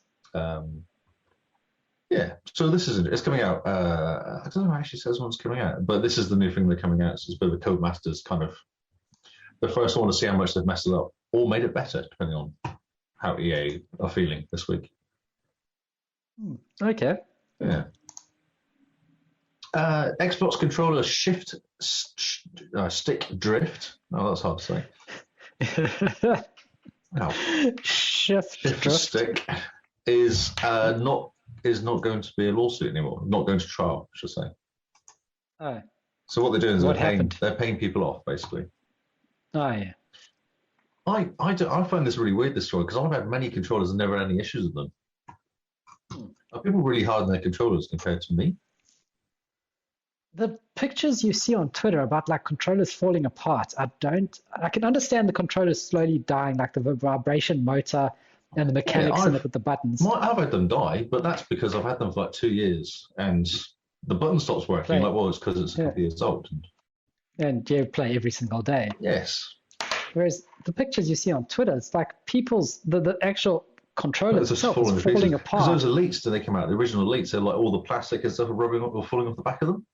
Yeah, so it's coming out. I don't know who actually says when it's coming out, but this is the new thing that's coming out. So it's a bit of a Codemasters kind of the first one to see how much they've messed it up or made it better, depending on how EA are feeling this week. Okay. Yeah. Xbox controller stick drift. Oh, that's hard to say. Shift drift stick is not going to be a lawsuit anymore. Not going to trial, I should say. Oh. So what they're doing is they're paying people off, basically. Oh yeah. I find this really weird, this story, because I've had many controllers and never had any issues with them. Are people really hard on their controllers compared to me? The pictures you see on Twitter about like controllers falling apart, I can understand the controllers slowly dying, like the vibration motor and the mechanics in it with the buttons. I've had them die, but that's because I've had them for like 2 years and the button stops working. It's because it's a couple of years old. And you play every single day. Yes. Whereas the pictures you see on Twitter, it's like the actual controller itself is falling apart. Because those elites, when they come out, the original elites, they're like all the plastic and stuff are rubbing off or falling off the back of them.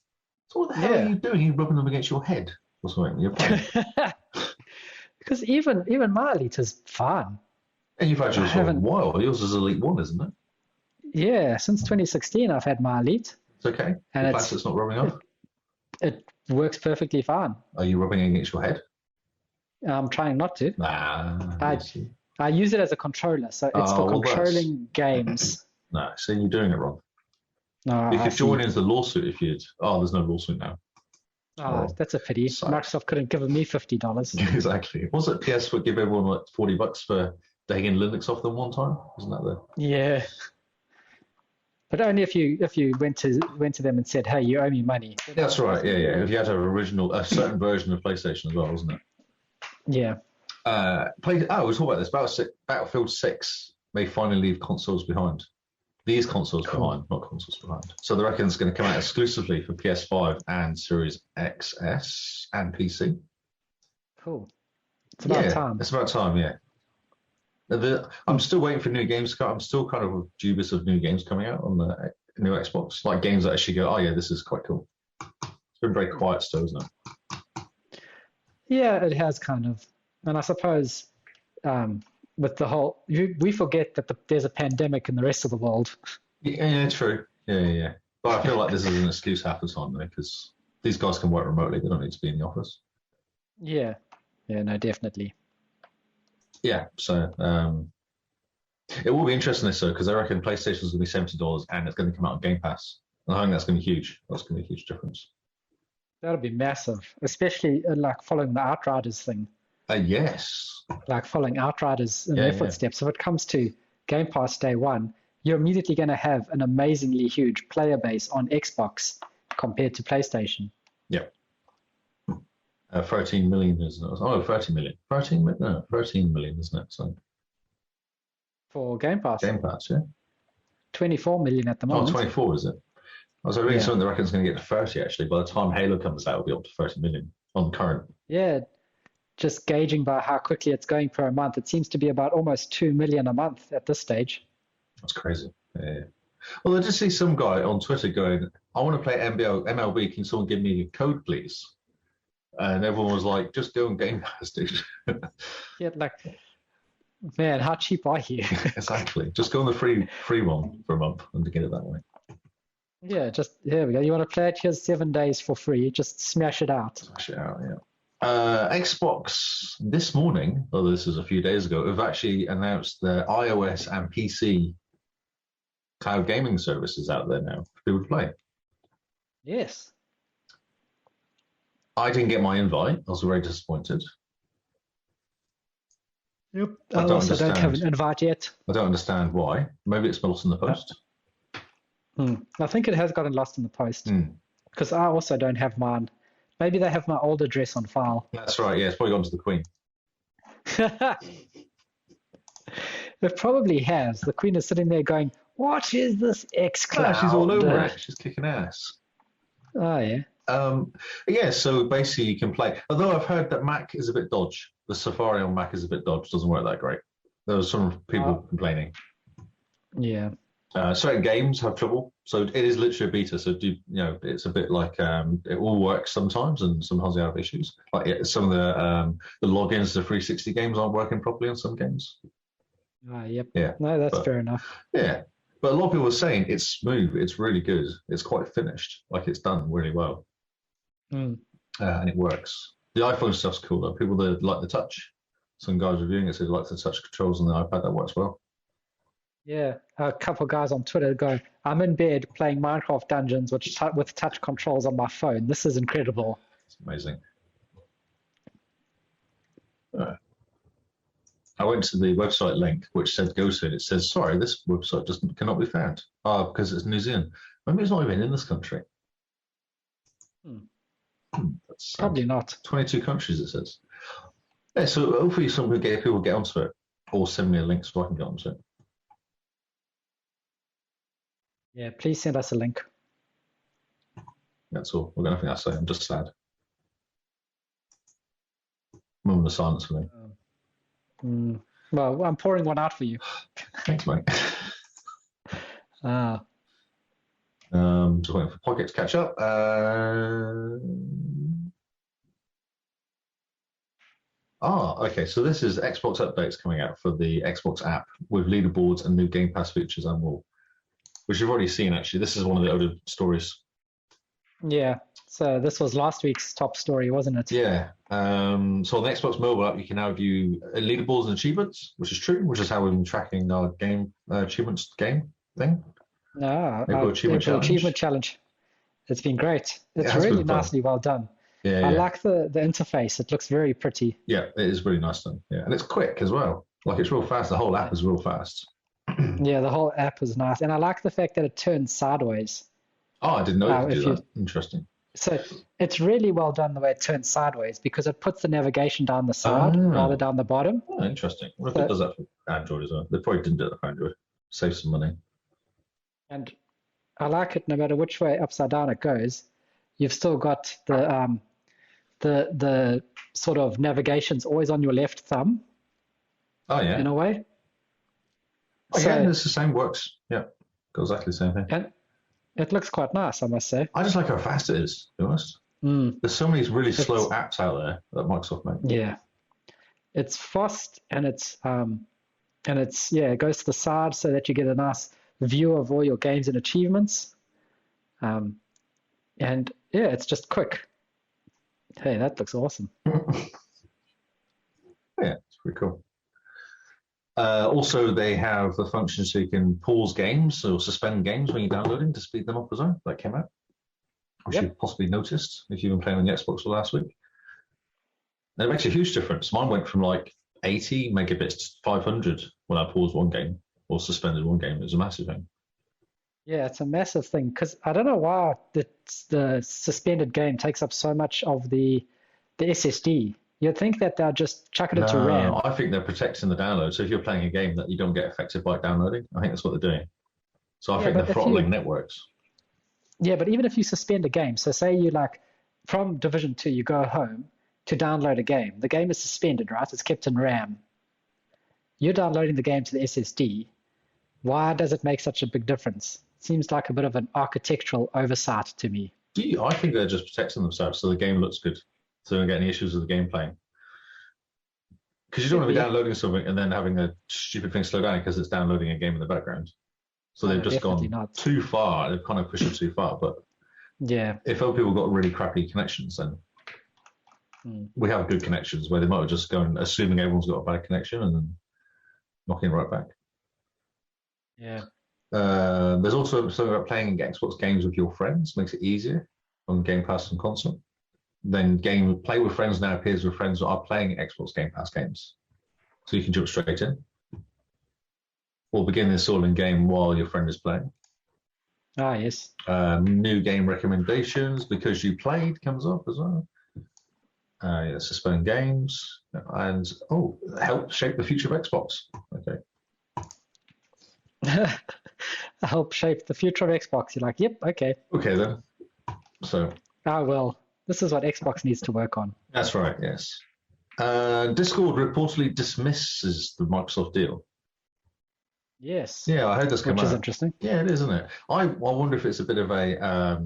So what the hell are you doing? Are you rubbing them against your head or something? You're playing. Because even my elite is fine. And you've had yours for a while. Yours is Elite 1, isn't it? Yeah, since 2016 I've had my elite. It's okay. And the plastic's not rubbing off? It works perfectly fine. Are you rubbing it against your head? I'm trying not to. I use it as a controller, so it's for controlling games. No, see, you're doing it wrong. No, you could join into the lawsuit if you'd. Oh, there's no lawsuit now. Oh, that's a pity. Microsoft could have given me $50. Exactly. Was it PS would give everyone like $40 for taking Linux off them one time. Isn't that the? Yeah. But only if you went to them and said, "Hey, you owe me money." That's right. Yeah. If you had a certain version of PlayStation as well, wasn't it? Yeah. We'll talk about this. Battlefield 6 may finally leave consoles behind. These consoles behind, not consoles behind. So they reckon it's going to come out exclusively for PS5 and Series XS and PC. Cool. It's about time. It's about time, yeah. I'm still waiting for new games to come. I'm still kind of dubious of new games coming out on the new Xbox. Like games that actually go, oh yeah, this is quite cool. It's been very quiet still, isn't it? Yeah, it has kind of. And I suppose with the whole, we forget that there's a pandemic in the rest of the world. Yeah, true. Yeah. But I feel like this is an excuse half the time, though, because these guys can work remotely. They don't need to be in the office. Yeah, no, definitely. Yeah, so it will be interesting this though, because I reckon PlayStation is going to be $70 and it's going to come out on Game Pass. And I think that's going to be huge. That's going to be a huge difference. That'll be massive, especially like following the Outriders thing. Yes. Like following Outriders in their footsteps. If it comes to Game Pass day one, you're immediately going to have an amazingly huge player base on Xbox compared to PlayStation. Yep. 13 million, isn't it? Oh, 30 million. 13 million, isn't it? So for Game Pass. Game Pass, yeah. 24 million at the moment. Oh, 24, is it? I was reading something that reckons it's going to get to 30, actually. By the time Halo comes out, it'll be up to 30 million on current. Yeah, just gauging by how quickly it's going per month, it seems to be about almost 2 million a month at this stage. That's crazy. Yeah. Well, I just see some guy on Twitter going, I want to play MLB. Can someone give me a code, please? And everyone was like, just go and Game Pass, dude. Yeah, like, man, how cheap are you? Exactly. Just go on the free one for a month and to get it that way. Yeah, just, here we go. You want to play it? Here's 7 days for free. Just smash it out. Smash it out, yeah. Xbox this morning, although this is a few days ago, have actually announced their iOS and PC cloud gaming services out there now for people to play. Yes. I didn't get my invite. I was very disappointed. Yep. I also don't have an invite yet. I don't understand why. Maybe it's lost in the post. I think it has gotten lost in the post because I also don't have mine. Maybe they have my old address on file. That's right. Yeah, it's probably gone to the Queen. It probably has. The Queen is sitting there going, "What is this xCloud?" She's all over it. She's kicking ass. Oh yeah. Yeah, so basically you can play. Although I've heard that Mac is a bit dodgy. The Safari on Mac is a bit dodgy. Doesn't work that great. There were some people complaining. Yeah. Certain games have trouble. So it is literally a beta. So it's a bit like it all works sometimes, and sometimes they have issues. Like some of the logins to 360 games aren't working properly on some games. Yep. Yeah. No, that's fair enough. Yeah. But a lot of people are saying it's smooth, it's really good, it's quite finished, like it's done really well. And it works. The iPhone stuff's cool though. People that like the touch. Some guys reviewing it said they like the touch controls on the iPad. That works well. Yeah, a couple of guys on Twitter go, I'm in bed playing Minecraft Dungeons with touch controls on my phone. This is incredible. It's amazing. I went to the website link, which said go to it. It says, sorry, this website cannot be found. Oh, because it's New Zealand. Maybe it's not even in this country. That's probably not. 22 countries, it says. Yeah, so hopefully people get onto it, or send me a link so I can get onto it. Yeah, please send us a link. That's all. I've got nothing else to say. I'm just sad. Moment of silence for me. Well, I'm pouring one out for you. Thanks, mate. Just waiting for Pocket to catch up. Okay. So this is Xbox updates coming out for the Xbox app with leaderboards and new Game Pass features and more, which you've already seen, actually. This is one of the older stories. Yeah. So this was last week's top story, wasn't it? Yeah. So on the Xbox mobile app, you can now view leaderboards and achievements, which is true, which is how we've been tracking our game achievements game thing. No, achievement challenge. It's been great. It's really nicely well done. Yeah, I like the interface. It looks very pretty. Yeah, it is really nice done. Yeah, and it's quick as well. Like it's real fast. The whole app is real fast. Yeah, the whole app is nice. And I like the fact that it turns sideways. Oh, I didn't know you could do that. Interesting. So it's really well done the way it turns sideways because it puts the navigation down the side rather down the bottom. Oh, interesting. I wonder if it does that for Android as well. They probably didn't do it for Android. Save some money. And I like it no matter which way upside down it goes. You've still got the sort of navigation's always on your left thumb. Oh, yeah. In a way. Again, it's the same, works. Yeah, got exactly the same thing. And it looks quite nice, I must say. I just like how fast it is, to be honest. There's so many really slow apps out there that Microsoft make. Yeah. It's fast and it goes to the side so that you get a nice view of all your games and achievements. And yeah, it's just quick. Hey, that looks awesome. Yeah, it's pretty cool. Also, they have the function so you can pause games or suspend games when you're downloading to speed them up as well. That came out, which you possibly noticed if you've been playing on the Xbox for last week. And it makes a huge difference. Mine went from like 80 megabits to 500 when I paused one game or suspended one game. It was a massive thing. Yeah, it's a massive thing because I don't know why the suspended game takes up so much of the SSD. You'd think that they'll just chuck it into RAM. I think they're protecting the download. So if you're playing a game that you don't get affected by downloading, I think that's what they're doing. So I think they're throttling networks. Yeah, but even if you suspend a game, so say you from Division 2, you go home to download a game. The game is suspended, right? It's kept in RAM. You're downloading the game to the SSD. Why does it make such a big difference? It seems like a bit of an architectural oversight to me. I think they're just protecting themselves so the game looks good. So you don't get any issues with the game playing. Because you don't want to be downloading something and then having a stupid thing slow down because it's downloading a game in the background. So they've just gone too far. They've kind of pushed it too far. But yeah, if other people got really crappy connections, then we have good connections where they might have just gone assuming everyone's got a bad connection and then knocking right back. Yeah. There's also something about playing Xbox games with your friends. Makes it easier on Game Pass and console. Then Play with Friends now appears with friends that are playing Xbox Game Pass games. So you can jump straight in. Or begin installing game while your friend is playing. Ah, yes. New game recommendations because you played comes up as well. Suspend games. And, help shape the future of Xbox. Okay. Help shape the future of Xbox. You're like, yep, okay. Okay, then. So. Well. This is what Xbox needs to work on. That's right, yes. Discord reportedly dismisses the Microsoft deal. Yes. Yeah, I heard this come out. Which is interesting. Yeah, it is, isn't it? I wonder if it's a bit of a...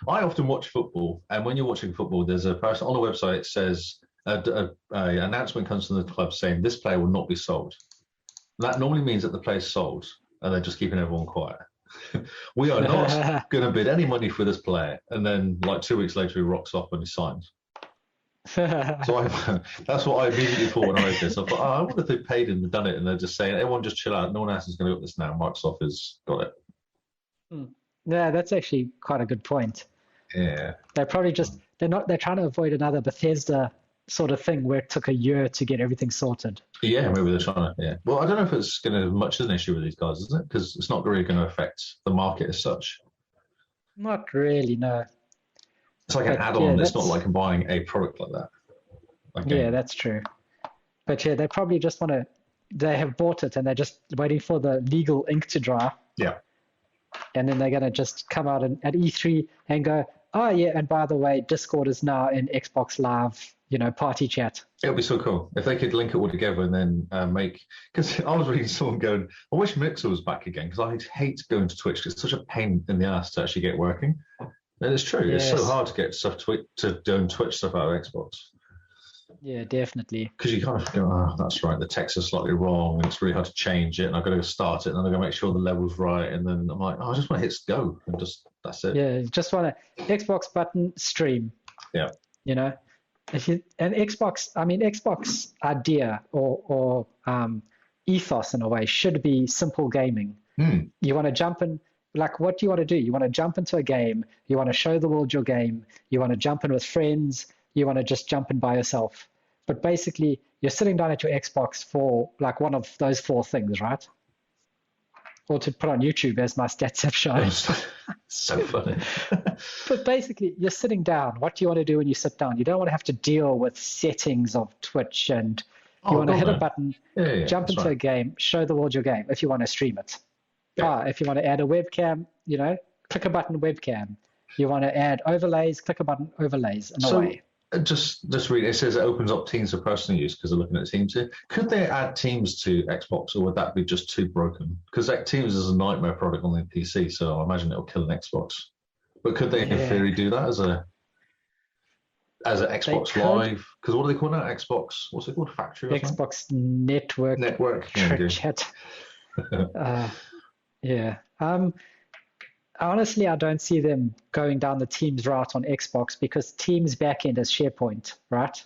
I often watch football, and when you're watching football, there's a person on the website says an announcement comes from the club saying this player will not be sold. That normally means that the player's sold, and they're just keeping everyone quiet. We are not going to bid any money for this player. And then, 2 weeks later, he rocks off and he signs. So that's what I immediately thought when I read this. I thought, I wonder if they paid him and done it, and they're just saying, everyone just chill out. No one else is going to look at this now. Microsoft has got it. Yeah, that's actually quite a good point. Yeah. They're probably they're trying to avoid another Bethesda sort of thing where it took a year to get everything sorted. Yeah, maybe they're trying to, yeah. Well, I don't know if it's going to have much of an issue with these guys, is it? Because it's not really going to affect the market as such. Not really, no. It's like an add-on. It's not like buying a product like that. Yeah, that's true. But yeah, they probably just they have bought it and they're just waiting for the legal ink to dry. Yeah. And then they're going to just come out at E3 and go, oh yeah, and by the way, Discord is now in Xbox Live, party chat. It would be so cool if they could link it all together and then because I was reading someone going, I wish Mixer was back again because I hate going to Twitch because it's such a pain in the ass to actually get working. And it's true. Yes. It's so hard to get stuff to do Twitch stuff out of Xbox. Yeah, definitely. Because you kind of go, oh, that's right, the text is slightly wrong and it's really hard to change it and I've got to start it and then I've got to make sure the level's right and then I'm like, I just want to hit go and that's it. Yeah, just want to Xbox button stream. Yeah. Xbox idea or ethos in a way should be simple gaming. You want to jump in, what do you want to do? You want to jump into a game, you want to show the world your game, you want to jump in with friends, you want to just jump in by yourself. But basically, you're sitting down at your Xbox for like one of those 4 things, right? Or to put on YouTube, as my stats have shown. So funny. But basically, you're sitting down. What do you want to do when you sit down? You don't want to have to deal with settings of Twitch, and you want to hit a button, jump into a game, show the world your game if you want to stream it. If you want to add a webcam, click a button, webcam. You want to add overlays, click a button, overlays, and away. Just read. It says it opens up Teams for personal use because they're looking at Teams here. Could they add Teams to Xbox, or would that be just too broken? Because Teams is a nightmare product on the PC, so I imagine it'll kill an Xbox. But could they, in theory, do that as an Xbox Live? Because what do they call that? Xbox? What's it called? Factory? Or Xbox Network. Chat. Honestly, I don't see them going down the Teams route on Xbox because Teams backend is SharePoint, right?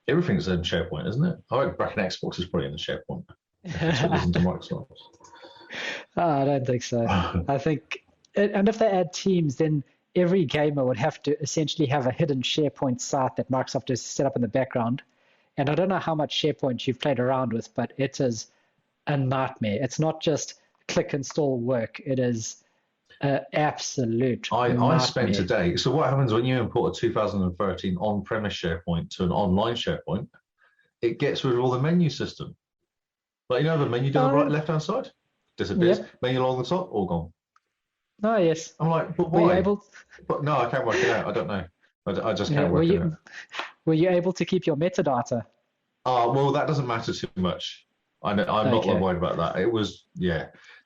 Everything's in SharePoint, isn't it? I reckon Xbox is probably in the SharePoint. That's what listen to Microsoft. I don't think so. I think, and if they add Teams, then every gamer would have to essentially have a hidden SharePoint site that Microsoft has set up in the background. And I don't know how much SharePoint you've played around with, but it is a nightmare. It's not just click, install, work. It is absolute. I spent a day. So what happens when you import a 2013 on-premise SharePoint to an online SharePoint? It gets rid of all the menu system. Like, the menu down the right, left-hand side disappears. Yep. Menu along the top, all gone. Oh, yes. I'm like, but why? Were you able... But no, I can't work it out. I don't know. I just can't work it out. Were you able to keep your metadata? Well, that doesn't matter too much. I'm not worried about that. It was,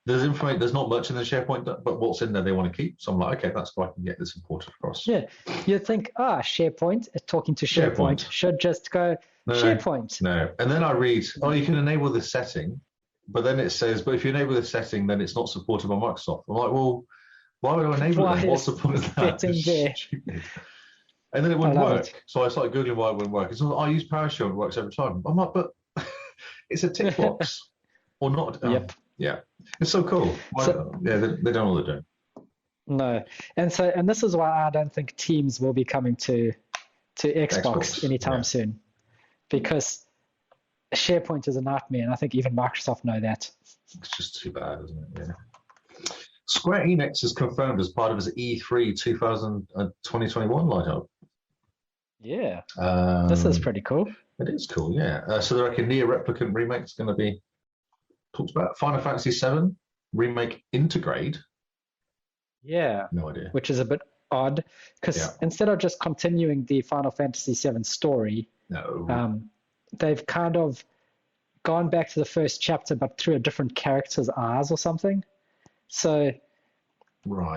There's information. There's not much in the SharePoint, but what's in there they want to keep. So I'm like, okay, that's why I can get this imported across. Yeah, you'd think, SharePoint, talking to SharePoint should just go SharePoint. No, and then I read, you can enable this setting, but then it says, but if you enable this setting, then it's not supported by Microsoft. I'm like, well, why would I enable it? What's the point of that? And then it wouldn't work. So I started Googling why it wouldn't work. It's I use PowerShell and it works every time. I'm like, but it's a tick box or not. Yep. Yeah, it's so cool. They don't know what they're doing. No, and this is why I don't think Teams will be coming to Xbox anytime soon, because SharePoint is a nightmare, and I think even Microsoft know that. It's just too bad, isn't it? Yeah. Square Enix is confirmed as part of his E3 2021 lineup. Yeah, this is pretty cool. It is cool, yeah. So they reckon Nier Replicant remake is going to be talked about. Final Fantasy VII remake Intergrade. Yeah. No idea. Which is a bit odd, because instead of just continuing the Final Fantasy VII story, they've kind of gone back to the first chapter, but through a different character's eyes or something. So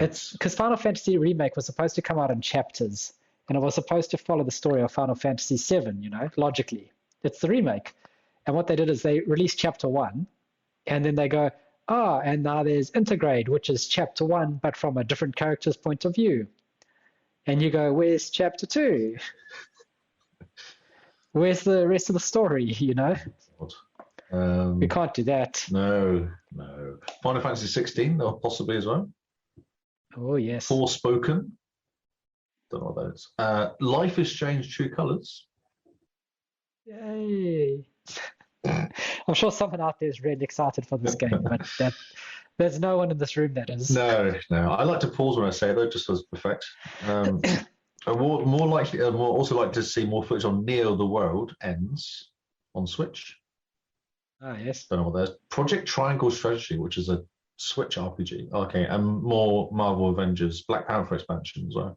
it's because Final Fantasy Remake was supposed to come out in chapters, and it was supposed to follow the story of Final Fantasy VII, logically. It's the remake. And what they did is they released chapter 1, and then they go, and now there's Intergrade, which is chapter 1, but from a different character's point of view. And you go, where's chapter 2? Where's the rest of the story, We can't do that. No. Final Fantasy 16, or possibly as well. Oh, yes. Forspoken. Don't know what that is. Life is Strange True Colors. Yay. I'm sure someone out there is really excited for this game, but there's no one in this room that is. No. I like to pause when I say that, just as effect. More likely, also like to see more footage on Neo the World Ends on Switch. Ah, yes. Don't know what that is. Project Triangle Strategy, which is a Switch RPG. Okay, and more Marvel Avengers, Black Panther expansion as well.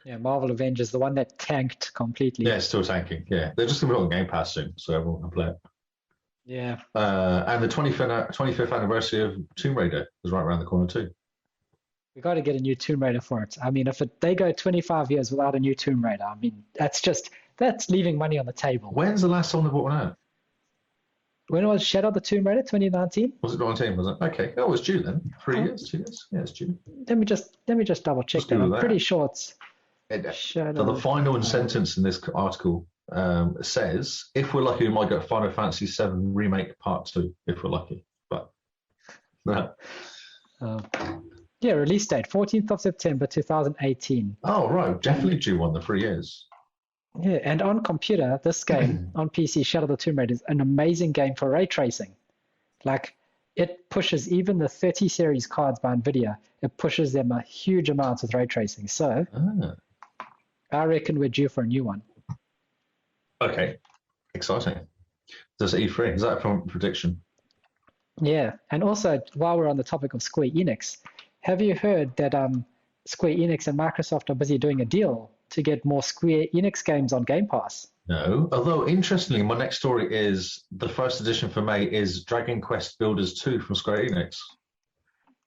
Yeah, Marvel Avengers, the one that tanked completely. Yeah, it's still tanking. Yeah, they're just going to be on Game Pass soon, so everyone can play it. Yeah. And the 25th anniversary of Tomb Raider is right around the corner too. We got to get a new Tomb Raider for it. I mean, if they go 25 years without a new Tomb Raider, I mean, that's leaving money on the table. When's the last time they bought one out? When was Shadow of the Tomb Raider? 2019? Was it 2019? Was it? Okay. Oh, it's due then. 3 years, 2 years. Yeah, it's due. Let me just double check that. I'm pretty sure it's. So the final sentence in this article says, if we're lucky, we might get Final Fantasy VII Remake Part 2, if we're lucky. But yeah, release date 14th of September 2018. Oh, right. Definitely due on the 3 years. Yeah, and on computer, this game on PC, Shadow of the Tomb Raider, is an amazing game for ray tracing. Like, it pushes even the 30 series cards by NVIDIA, it pushes them a huge amount with ray tracing. So I reckon we're due for a new one. Okay, exciting. Does E3, is that from prediction? Yeah, and also, while we're on the topic of Square Enix, have you heard that Square Enix and Microsoft are busy doing a deal to get more Square Enix games on Game Pass? No. Although, interestingly, my next story is the first edition for May is Dragon Quest Builders 2 from Square Enix.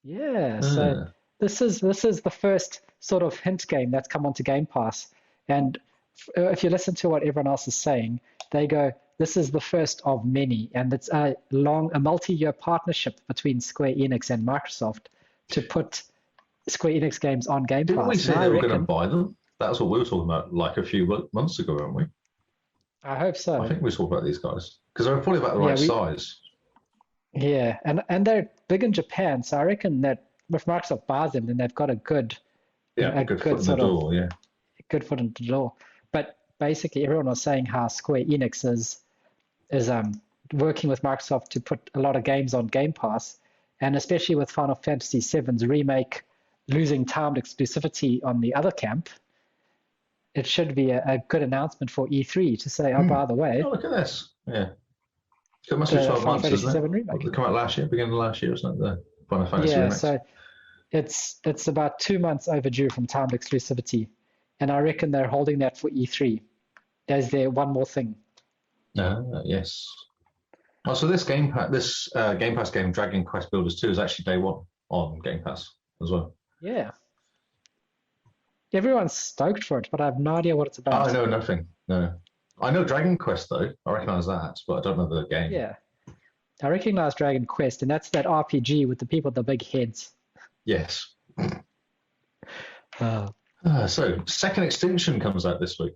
Yeah, so this is the first sort of hint game that's come onto Game Pass. And if you listen to what everyone else is saying, they go, this is the first of many. And it's a multi-year partnership between Square Enix and Microsoft to put Square Enix games on Game Pass. Didn't we say they were going to buy them? That's what we were talking about like a few months ago, weren't we? I hope so. I think we talked about these guys because they're probably about the right size. Yeah, and they're big in Japan, so I reckon that if Microsoft buys them, then they've got a good foot in the door. Yeah, good foot in the door. But basically, everyone was saying how Square Enix is working with Microsoft to put a lot of games on Game Pass, and especially with Final Fantasy VII's remake losing timed exclusivity on the other camp. It should be a good announcement for E3 to say, by the way. Oh, look at this. Yeah. It must be 12 months, isn't it? Remake. It came out last year, beginning of last year, isn't it? The Final Fantasy remake. So it's about 2 months overdue from timed exclusivity. And I reckon they're holding that for E3 as their one more thing. Yes. Oh, so this Game Pass game, Dragon Quest Builders 2, is actually day one on Game Pass as well. Yeah. Everyone's stoked for it, but I have no idea what it's about. I know nothing. No. I know Dragon Quest, though. I recognise that, but I don't know the game. Yeah. I recognise Dragon Quest, and that's that RPG with the people with the big heads. Yes. So, Second Extinction comes out this week,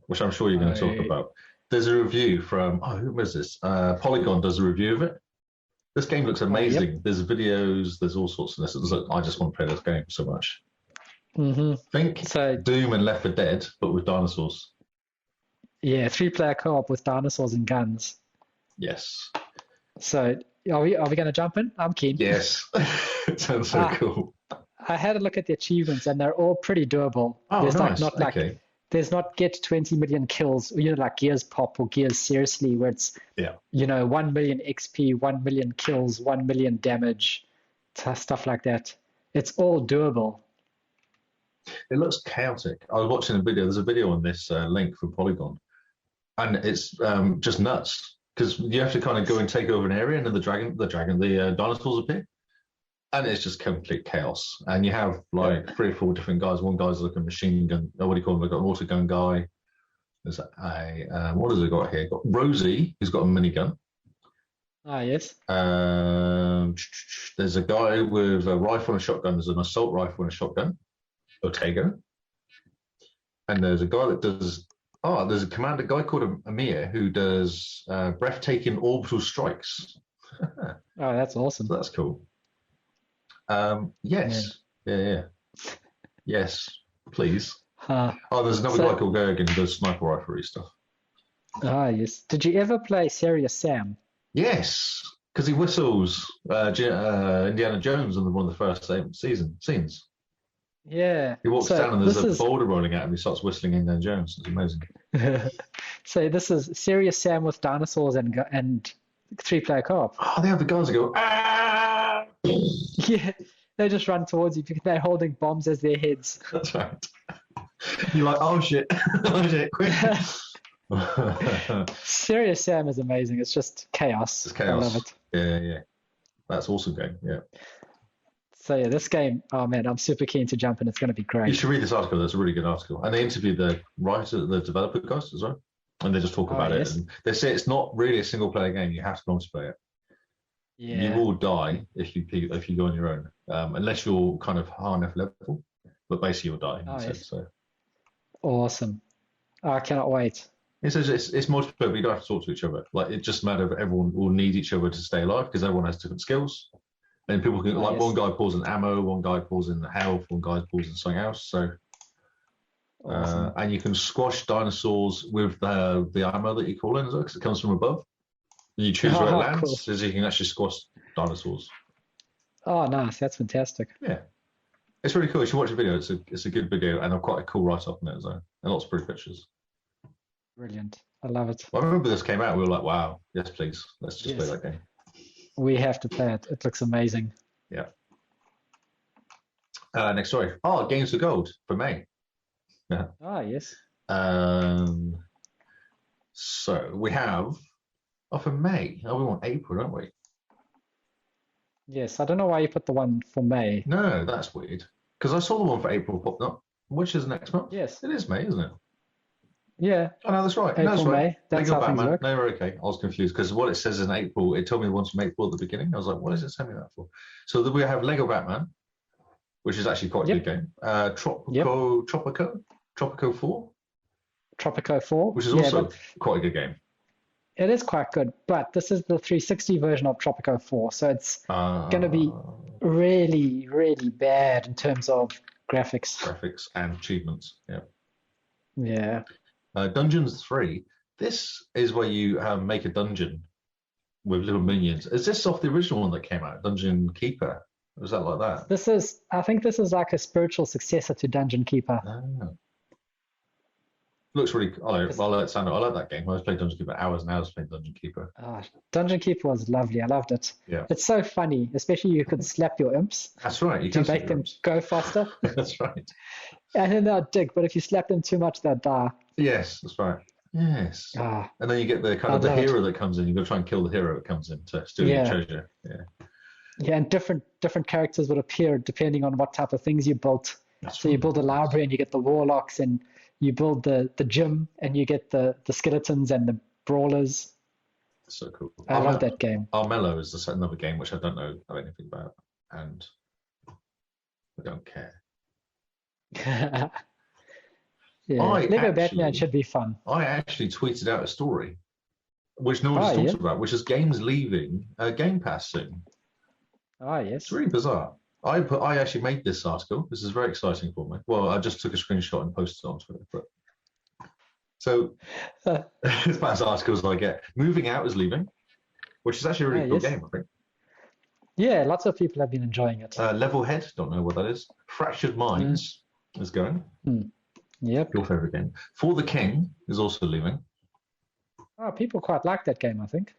which I'm sure you're going to talk about. There's a review from, who was this? Polygon does a review of it. This game looks amazing. Yep. There's videos, there's all sorts of this. I just want to play this game so much. Mm-hmm. Think Doom and Left 4 Dead, but with dinosaurs. Yeah, 3-player co-op with dinosaurs and guns. Yes. So, are we going to jump in? I'm keen. Yes. It sounds so cool. I had a look at the achievements, and they're all pretty doable. Oh, there's nice. There's not get 20 million kills, like Gears Pop or Gears Seriously, where it's 1 million XP, 1 million kills, 1 million damage, stuff like that. It's all doable. It looks chaotic. I was watching a video. There's a video on this link from Polygon, and it's just nuts because you have to kind of go and take over an area, and then the dinosaurs appear, and it's just complete chaos. And you have like 3 or 4 different guys. One guy's like a machine gun. What do you call him? Like an auto gun guy. There's what has it got here? Got Rosie, who's got a minigun. Yes. There's a guy with a rifle and a shotgun. There's an assault rifle and a shotgun. Otego. And there's a guy that does there's a commander guy called Amir who does breathtaking orbital strikes. That's awesome. So that's cool. Yes. Yeah. Yes, please. There's another guy called Gergen who does sniper riflery stuff. Yes. Did you ever play Serious Sam? Yes, because he whistles Indiana Jones in one of the first scenes. Yeah. He walks down and there's a boulder rolling at him. He starts whistling Indiana Jones. It's amazing. So this is Serious Sam with dinosaurs and 3-player co-op. They have the guns that go, ah! Yeah, they just run towards you because they're holding bombs as their heads. That's right. You're like, oh shit, quick. Serious Sam is amazing. It's just chaos. It's chaos. I love it. Yeah. That's an awesome game, yeah. So yeah, this game, man, I'm super keen to jump in. It's going to be great. You should read this article. That's a really good article. And they interview the writer, the developer guys as well. And they just talk about it. And they say it's not really a single player game. You have to multiplayer it. Yeah. You will die if you go on your own, unless you're kind of high enough level. But basically, you'll die. So. Awesome. I cannot wait. It's multiplayer, but you don't have to talk to each other. Like, it just matters. Everyone will need each other to stay alive because everyone has different skills. And people can, one guy pulls in ammo, one guy pulls in health, one guy pulls in something else. So Awesome. And you can squash dinosaurs with the armor that you call in as well, because it comes from above. And you choose where it lands, Cool. so you can actually squash dinosaurs. Oh, nice. That's fantastic. Yeah. It's really cool. You should watch the video. It's a good video, and quite a cool write-up on it as well. And lots of pretty pictures. Brilliant. I love it. Well, I remember this came out, we were like, wow, yes, please. Let's just play that game. We have to play it. It looks amazing. Yeah. Next story. Oh, Games for Gold for May. Yeah. Ah, yes. So we have, for May. Oh, we want April, don't we? Yes. I don't know why you put the one for May. No, that's weird. Because I saw the one for April popped up, which is next month. Yes. It is May, isn't it? Yeah. Oh, no, that's right. April, no, that's right. May. That's Lego how things Batman. work. No, we're okay. I was confused because what it says in April, it told me the ones from April at the beginning. I was like, what is it sending me that for? So we have Lego Batman, which is actually quite a good game. Tropico 4. Tropico 4. Which is also quite a good game. It is quite good, but this is the 360 version of Tropico 4, so it's going to be really, really bad in terms of graphics. Graphics and achievements, yeah. Yeah. Dungeons 3. This is where you make a dungeon with little minions. Is this off the original one that came out, Dungeon Keeper? Was that like that? I think this is like a spiritual successor to Dungeon Keeper. Oh. Looks really cool. I like Sandra. I like that game. I was playing Dungeon Keeper hours and hours playing Dungeon Keeper. Dungeon Keeper was lovely. I loved it. Yeah. It's so funny, especially you could slap your imps. That's right. You to can make them go faster. That's right. And then they'll dig, but if you slap them too much, they'll die. Yes, that's right. Yes. And then you get the kind of the hero that comes in. You've got to try and kill the hero that comes in to steal your treasure. Yeah. Yeah, and different characters would appear depending on what type of things you built. That's so you build a library and you get the warlocks, and you build the gym and you get the skeletons and the brawlers. So cool. I love that game. Armello is another game which I don't know anything about, and I don't care. Lego Batman should be fun. I actually tweeted out a story which no one just talks about, which is games leaving Game Pass soon. Yes. It's really bizarre. I actually made this article. This is very exciting for me. Well, I just took a screenshot and posted it on Twitter. But so as bad as articles I get. Moving Out is leaving, which is actually a really cool game, I think. Yeah, lots of people have been enjoying it. Levelhead, don't know what that is. Fractured Minds is going. Yep. Your favorite game. For the King is also leaving. Oh, people quite like that game, I think.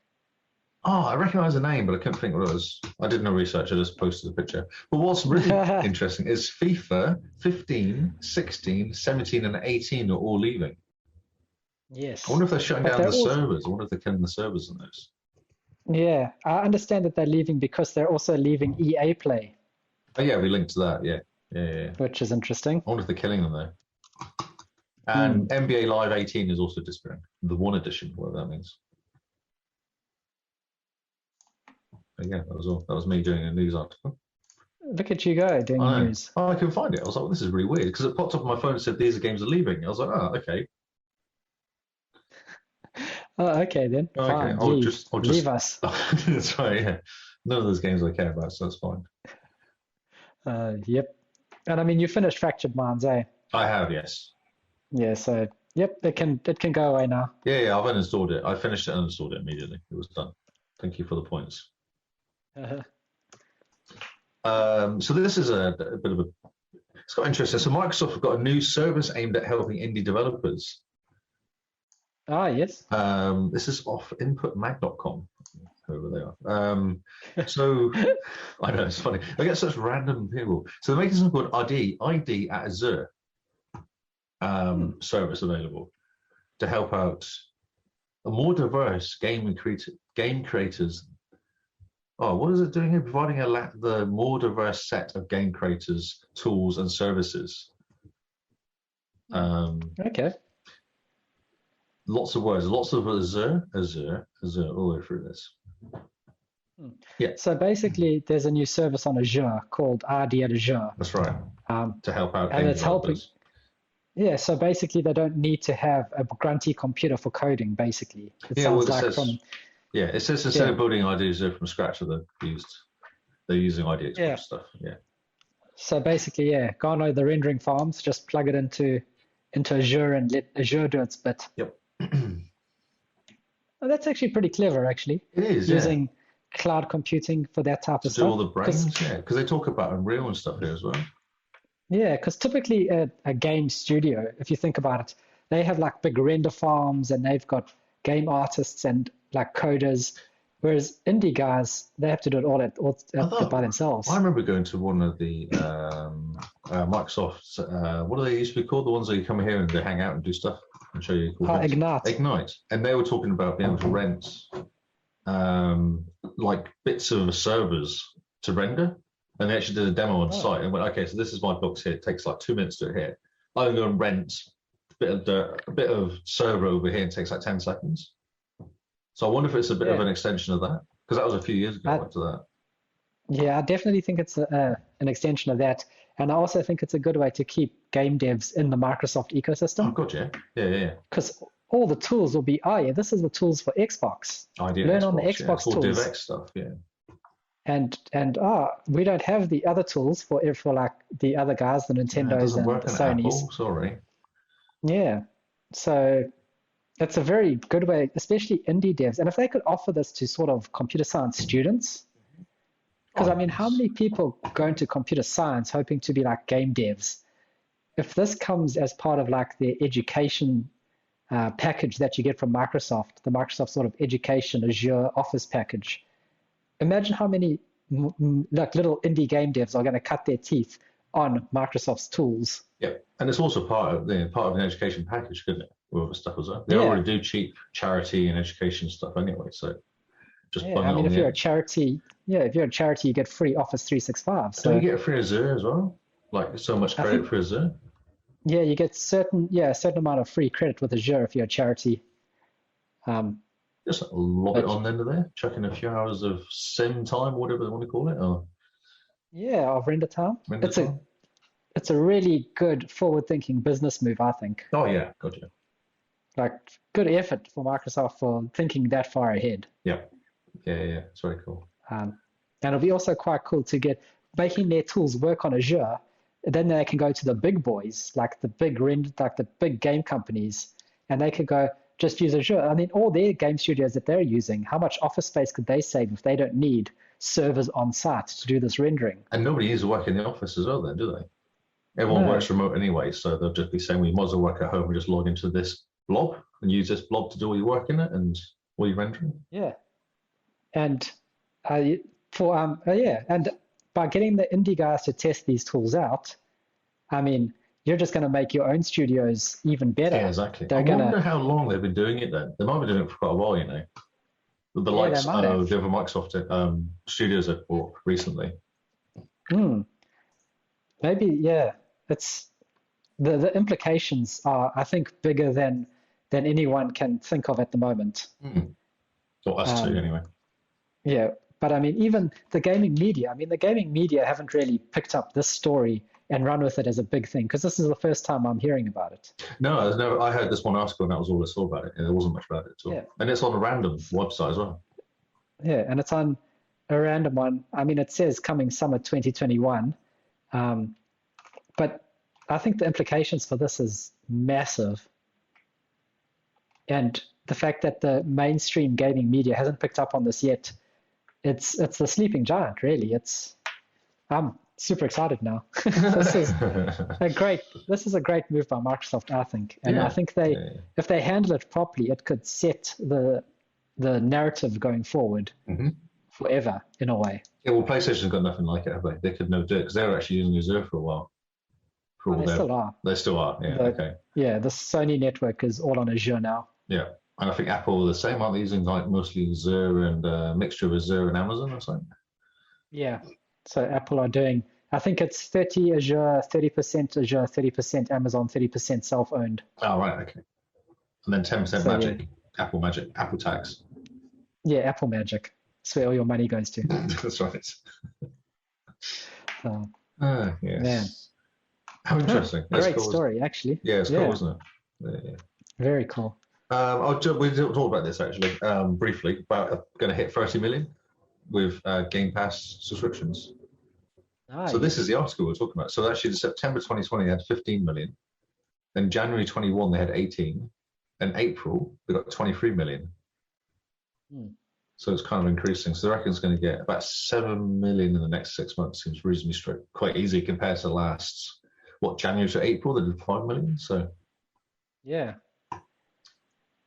Oh, I recognise the name, but I couldn't think what it was. I did no research. I just posted the picture. But what's really interesting is FIFA 15, 16, 17, and 18 are all leaving. Yes. I wonder if they're shutting down the servers. I wonder if they're killing the servers in those. Yeah, I understand that they're leaving because they're also leaving EA Play. Oh, yeah, we linked to that. Yeah. Which is interesting. I wonder if they're killing them, though. And NBA Live 18 is also disappearing. The One Edition, whatever that means. Yeah, that was all. That was me doing a news article. Look at you go, doing news. Oh, I couldn't find it. I was like, well, this is really weird, because it popped up on my phone and said, these are games are leaving. I was like, oh, okay. Oh, okay, then. Oh, fine. Okay. I'll just leave us. That's right, yeah. None of those games I care about, so that's fine. Yep. And I mean, you finished Fractured Minds, eh? I have, yes. Yeah, so, yep, it can go away now. Yeah, I've uninstalled it. I finished it and uninstalled it immediately. It was done. Thank you for the points. So this is a bit of a... It's quite interesting. So Microsoft have got a new service aimed at helping indie developers. Yes. This is off inputmag.com, whoever they are. So, I know, it's funny. I get such random people. So they're making something called ID at Azure service available to help out a more diverse game creators. Oh, what is it doing here? Providing the more diverse set of game creators, tools, and services. Okay. Lots of words, lots of Azure all the way through this. Yeah. So basically, there's a new service on Azure called ID at Azure. That's right. To help out and game it's helping. developers. Yeah, so basically, they don't need to have a grunty computer for coding. Basically, it sounds like from. Yeah, it says instead of building ID from scratch, they're using ID Express stuff. Yeah. So basically, garner the rendering farms, just plug it into into Azure and let Azure do its bit. Yep. Well, that's actually pretty clever, actually. It is, using cloud computing for that type of to do all stuff. the brains, because they talk about Unreal and stuff here as well. Yeah, because typically a game studio, if you think about it, they have like big render farms and they've got game artists and like coders, whereas indie guys, they have to do it all by themselves. I remember going to one of the Microsoft's, what do they used to be called? The ones that you come here and they hang out and do stuff and show you. Ignite. And they were talking about being able to rent like bits of servers to render. And they actually did a demo on site and went, okay, so this is my box here. It takes like 2 minutes to do it here. I'll go and rent a bit of server over here and it takes like 10 seconds. So I wonder if it's a bit of an extension of that, because that was a few years ago after that. Yeah, I definitely think it's an extension of that. And I also think it's a good way to keep game devs in the Microsoft ecosystem. Oh, God, yeah. Because all the tools will be, this is the tools for Xbox. Learn on the Xbox tools. DivX stuff, yeah. And we don't have the other tools for like the other guys, the Nintendos and the Sonys. Apple, sorry. Yeah. So it's a very good way, especially indie devs. And if they could offer this to sort of computer science students, because I mean, how many people go into computer science hoping to be like game devs? If this comes as part of like the education package that you get from Microsoft, the Microsoft sort of education Azure Office package, imagine how many like little indie game devs are going to cut their teeth on Microsoft's tools. Yeah, and it's also part of an education package, couldn't it? With other stuff as well. They already do cheap charity and education stuff anyway, so just if you're a charity, you get free Office 365. So do you get free Azure as well? Like so much credit for Azure? Yeah, you get a certain amount of free credit with Azure if you're a charity. Just lob it on the end of there, chuck in a few hours of sim time, whatever they want to call it. Or of render time. It's a really good forward-thinking business move, I think. Oh yeah, gotcha. Like good effort for Microsoft for thinking that far ahead. Yeah, it's very cool. And it'll be also quite cool to get making their tools work on Azure. Then they can go to the big boys, like the big game companies, and they could go just use Azure. I mean, all their game studios that they're using, how much office space could they save if they don't need servers on site to do this rendering? And nobody needs to work in the office as well then, do they? Everyone works remote anyway, so they'll just be saying, well, you might as well work at home and just log into this blob and use this blob to do all your work in it and all your rendering. Yeah. And and by getting the indie guys to test these tools out, I mean, you're just going to make your own studios even better. Yeah, exactly. I wonder how long they've been doing it then. They might have been doing it for quite a while, you know. The likes of the other Microsoft studios I've bought recently. Maybe, yeah. It's the implications are, I think, bigger than anyone can think of at the moment. Or us too, anyway. Yeah, but I mean, even the gaming media haven't really picked up this story and run with it as a big thing, because this is the first time I'm hearing about it. No, I heard this one article and that was all I saw about it, and there wasn't much about it at all. Yeah. And it's on a random website as well. Yeah, and it's on a random one. I mean, it says coming summer 2021, but I think the implications for this is massive. And the fact that the mainstream gaming media hasn't picked up on this yet, it's the sleeping giant, really. I'm super excited now. This is a great move by Microsoft, I think. And I think if they handle it properly, it could set the narrative going forward forever, in a way. Yeah, well, PlayStation's got nothing like it, have they? They could never do it because they were actually using Azure for a while. They still are. They still are, okay. Yeah, the Sony network is all on Azure now. Yeah, and I think Apple are the same, aren't they, using like mostly Azure and a mixture of Azure and Amazon or something? Yeah. So Apple are doing, I think it's 30 Azure, 30% Azure, 30% Amazon, 30% self-owned. Oh, right, okay. And then 10% Magic, yeah. Apple Magic, Apple tax. Yeah, Apple Magic. That's where all your money goes to. That's right. Yes. Man. How interesting. That's great cool, story, actually. Yeah, it's cool, isn't it? Yeah. Very cool. We talked about this actually briefly, about going to hit 30 million with Game Pass subscriptions. So this is the article we're talking about. So actually, in September 2020, they had 15 million. In January 21, they had 18. In April, they got 23 million. So it's kind of increasing. So I reckon it's going to get about 7 million in the next 6 months. Seems reasonably straight, quite easy compared to last, January to April, they did 5 million. So yeah.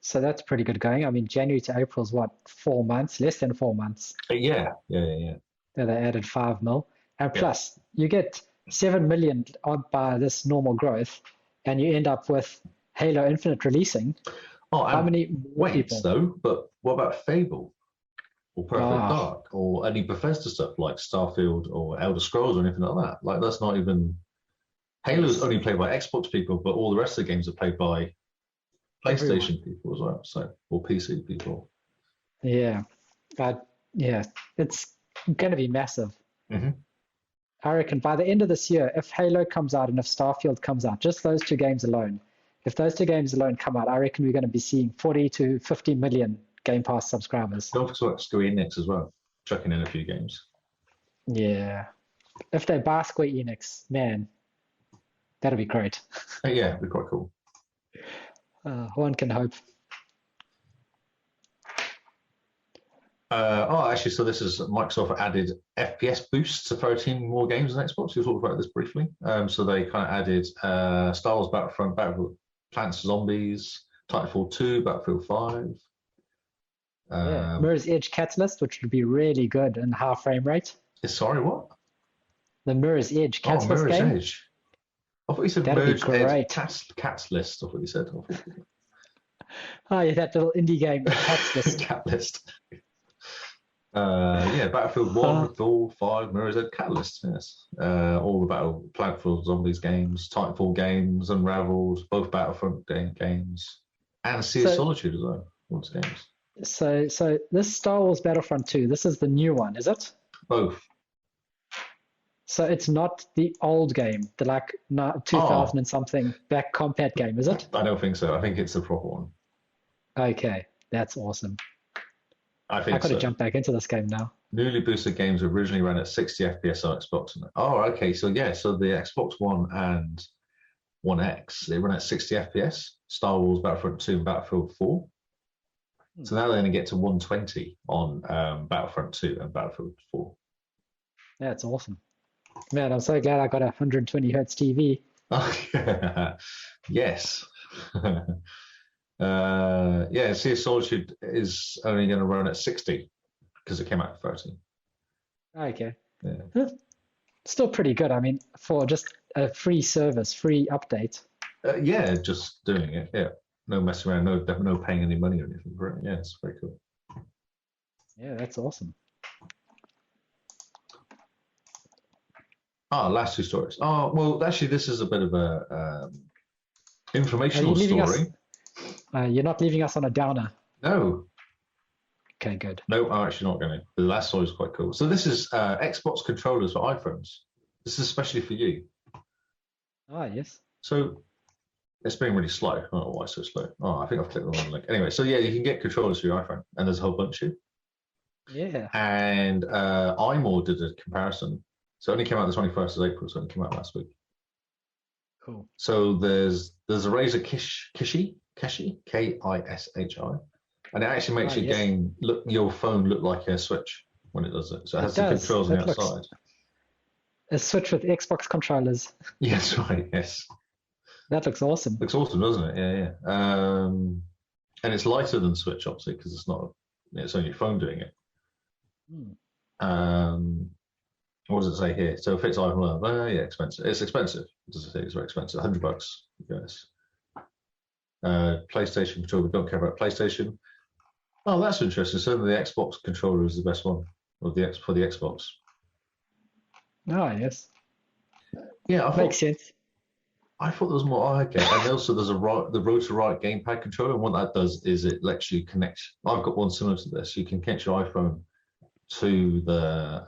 So that's pretty good going. I mean, January to April is what, 4 months, less than 4 months. Yeah. That they added 5 mil. And plus, you get 7 million by this normal growth, and you end up with Halo Infinite releasing. How many people? Though, but what about Fable or Perfect Dark or any Bethesda stuff like Starfield or Elder Scrolls or anything like that? Like, that's not even... Halo's only played by Xbox people, but all the rest of the games are played by PlayStation people as well, or PC people. Yeah, but it's going to be massive. I reckon by the end of this year, if Halo comes out and if Starfield comes out, just those two games alone, if those two games alone come out, I reckon we're going to be seeing 40 to 50 million Game Pass subscribers. Don't forget about Square Enix as well, chucking in a few games. Yeah, if they buy Square Enix, man, that'll be great. Yeah, it'd be quite cool. One can hope. Actually, so this is Microsoft added FPS boosts to 13 more games on Xbox. We talked about this briefly. So they kind of added Star Wars Battlefront, Battlefield, Plants vs. Zombies, Titanfall 2, Battlefield 5. Mirror's Edge Catalyst, which would be really good in high frame rate. Sorry, what? The Mirror's Edge Catalyst game. Mirror's Edge. I thought you said Mirror's Edge Catalyst. I thought you said. Oh, yeah, that little indie game, Catalyst. Catalyst. Battlefield 1, 4, 5, Mirror's Edge Catalyst, yes. All the Plant vs. Zombies games, Titanfall games, Unraveled, both Battlefront games, and Sea of Solitude as well. What's games? So this Star Wars Battlefront 2, this is the new one, is it? Both. So it's not the old game, the 2000 and something back compat game, is it? I don't think so. I think it's the proper one. Okay, that's awesome. I think I've got to jump back into this game now. Newly boosted games originally ran at 60 FPS on Xbox. So the Xbox One and One X, they run at 60 FPS. Star Wars Battlefront 2 and Battlefield 4. So now they're going to get to 120 on Battlefront 2 and Battlefield 4. Yeah, it's awesome. Man, I'm so glad I got a 120 hertz TV. Yes. Sea of Solitude is only going to run at 60 because it came out at 30. Okay. Yeah. Still pretty good. I mean, for just a free service, free update. Just doing it. Yeah. No messing around, no paying any money or anything for it. Yeah, it's very cool. Yeah, that's awesome. Last two stories. Well, actually, this is a bit of a informational story. You're not leaving us on a downer. No. Okay, good. No, I'm actually not going to. The last story is quite cool. So this is Xbox controllers for iPhones. This is especially for you. Yes. So it's been really slow. I don't know why it's so slow. I think I've clicked the wrong link. Anyway, so you can get controllers for your iPhone, and there's a whole bunch of you. Yeah. And iMore did a comparison. So it only came out the 21st of April, so it came out last week. Cool. So there's a Razer Kishi, K-I-S-H-I, and it actually makes your phone look like a Switch when it does it. So it has the controls on the outside. A Switch with Xbox controllers. Yes, right. Yes. That looks awesome. Looks awesome, doesn't it? Yeah. And it's lighter than Switch, obviously, because it's not. It's only your phone doing it. What does it say here? So it fits iPhone. Expensive. It's expensive. Does it say it's very expensive? $100. Yes. PlayStation controller. We don't care about PlayStation. Oh, that's interesting. So the Xbox controller is the best one, for the Xbox. Yes. Yeah, makes sense. I thought there was more. Okay, and also there's the Rotor-Riot gamepad controller, and what that does is it lets you connect. I've got one similar to this. You can connect your iPhone to the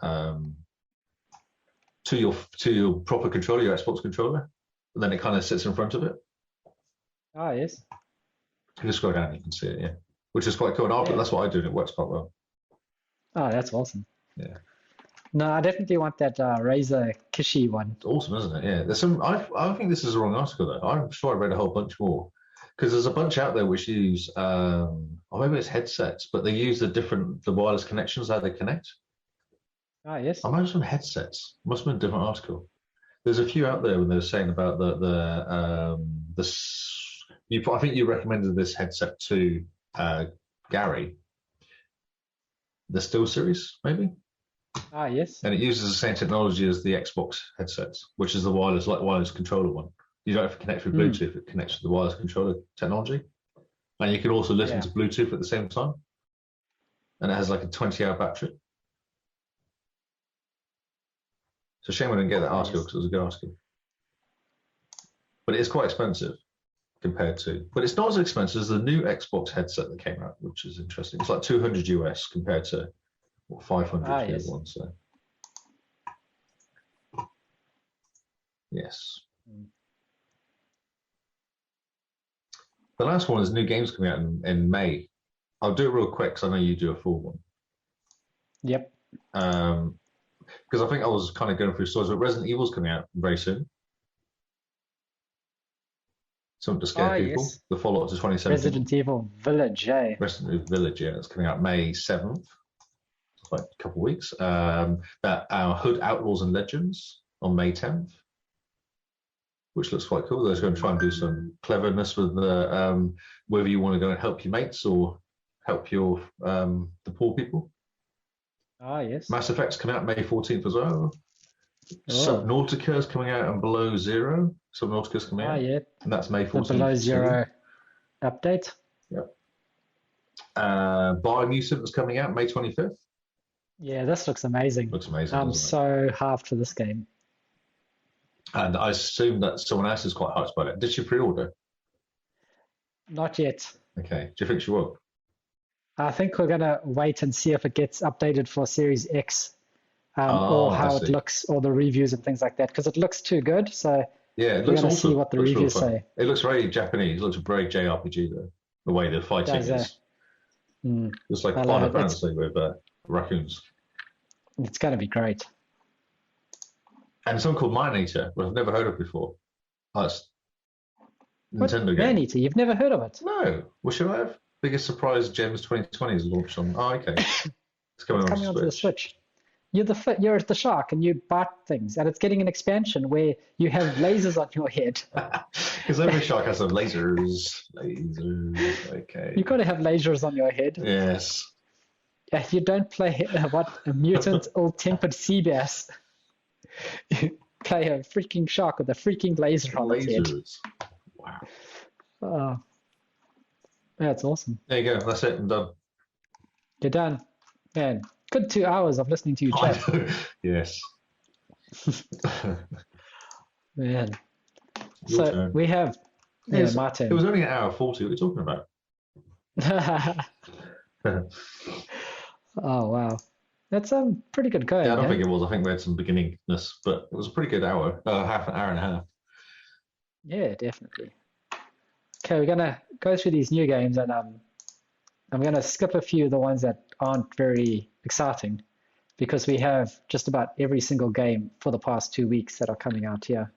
to your proper controller, your Xbox controller, and then it kind of sits in front of it. Yes. You can scroll down, you can see it, yeah, which is quite cool. And that's what I do, and it works quite well. That's awesome. Yeah. No, I definitely want that Razer Kishi one. It's awesome, isn't it? Yeah. There's some. I think this is the wrong article though. I'm sure I read a whole bunch more because there's a bunch out there which use, or maybe it's headsets, but they use the wireless connections how they connect. Ah, yes. I imagine headsets. Must have been a different article. There's a few out there when they were saying about I think you recommended this headset to Gary. The Steel Series, maybe. Ah, yes. And it uses the same technology as the Xbox headsets, which is the wireless controller one. You don't have to connect with Bluetooth; it connects with the wireless controller technology, and you can also listen to Bluetooth at the same time. And it has like a 20-hour battery. It's a shame I didn't get that article because it was a good article. But it is quite expensive compared to. But it's not as expensive as the new Xbox headset that came out, which is interesting. It's like $200 US compared to 500 yes. one. So yes. The last one is new games coming out in May. I'll do it real quick because I know you do a full one. Yep. Because I think I was kind of going through stories, but Resident Evil's coming out very soon. Something to scare people. Yes. The follow-up to 2017. Resident Evil Village, Resident Evil Village, yeah, it's coming out May 7th. It's like a couple of weeks. Hood Outlaws and Legends on May 10th, which looks quite cool. They're going to try and do some cleverness with whether you want to go and help your mates or help the poor people. Ah, yes. Mass Effect's coming out May 14th as well. Subnautica is coming out and Below Zero. Subnautica's coming out. Yeah. And that's May 14th. The Below Zero update. Yep. Biomutant is coming out May 25th. Yeah, this looks amazing. Looks amazing. I'm so hyped for this game. And I assume that someone else is quite hyped by it. Did she pre-order? Not yet. Okay. Do you think she will? I think we're going to wait and see if it gets updated for Series X or how it looks, or the reviews and things like that, because it looks too good. So yeah, it we're looks going to awesome. see what the reviews say. It looks very Japanese. It looks very JRPG, though, the way the fighting is. It's like Final Fantasy with raccoons. It's going to be great. And something called Mine Eater, which I've never heard of before. That's Nintendo game. Man Eater, you've never heard of it? No. Well, should I have? Biggest surprise Gems 2020 is launched on. Oh, okay. It's coming onto the Switch. You're the shark and you bite things, and it's getting an expansion where you have lasers on your head. Because every shark has some lasers. Okay. You've got to have lasers on your head. Yes. You don't play a mutant ill-tempered sea bass. You play a freaking shark with a freaking laser on its head. Wow. Oh. Yeah, it's awesome. There you go. That's it. I'm done. You're done. Man, good 2 hours of listening to you chat. Yes. Man. Your turn. We have... Yeah, my turn. It was only an hour 40. What are you talking about? Oh, wow. That's pretty good going. Yeah, I don't think it was. I think we had some beginningness, but it was a pretty good hour. Half an hour and a half. Yeah, definitely. Okay, we're going to go through these new games, and I'm going to skip a few of the ones that aren't very exciting, because we have just about every single game for the past 2 weeks that are coming out here.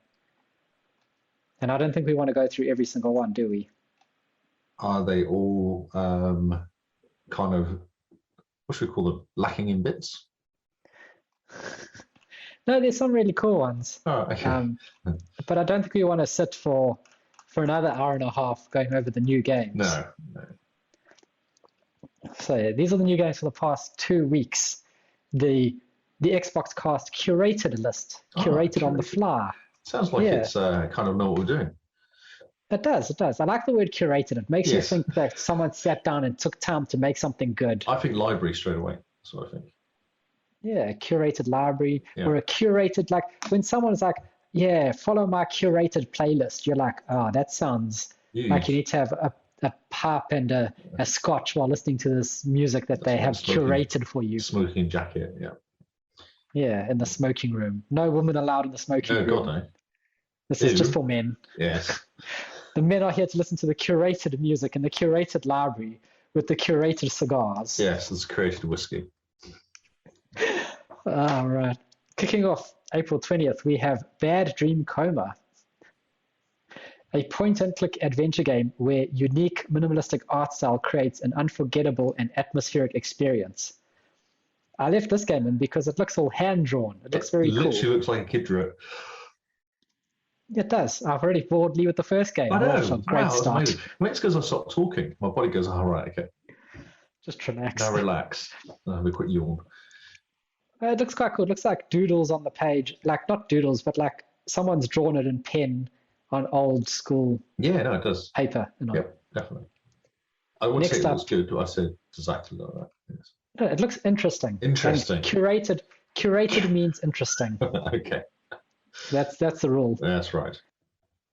And I don't think we want to go through every single one, do we? Are they all kind of, what should we call them, lacking in bits? No, there's some really cool ones. Oh, okay. But I don't think we want to sit for another hour and a half going over the new games. No. So yeah, these are the new games for the past 2 weeks. The XboxCast curated list, curated on the fly. Sounds like it's kind of know what we're doing. It does. I like the word curated. It makes you think that someone sat down and took time to make something good. I think library straight away. That's what I think. Yeah, a curated library or a curated, like when someone's like, yeah, follow my curated playlist. You're like, oh, that sounds like you need to have a pipe and a scotch while listening to this music that they have curated for you. Smoking jacket, yeah. Yeah, in the smoking room. No women allowed in the smoking room. God, no. This is just for men. Yes. The men are here to listen to the curated music in the curated library with the curated cigars. Yes, it's curated whiskey. All right. Kicking off April 20th, we have Bad Dream Coma, a point-and-click adventure game where unique minimalistic art style creates an unforgettable and atmospheric experience. I left this game in because it looks all hand-drawn. It looks very cool. It literally looks like a kid drew it. It does. I've already bored Lee with the first game. I know. Oh, great start. Maybe it's because I stopped talking. My body goes, all right, okay. Just relax. Now relax. I'll have a quick yawn. It looks quite cool. It looks like doodles on the page. Like, not doodles, but like someone's drawn it in pen on old school it does. paper. Yeah, definitely. I wouldn't say it was good, but I said exactly like that. Yes. No, it looks interesting. Interesting. And curated means interesting. Okay. That's the rule. That's right.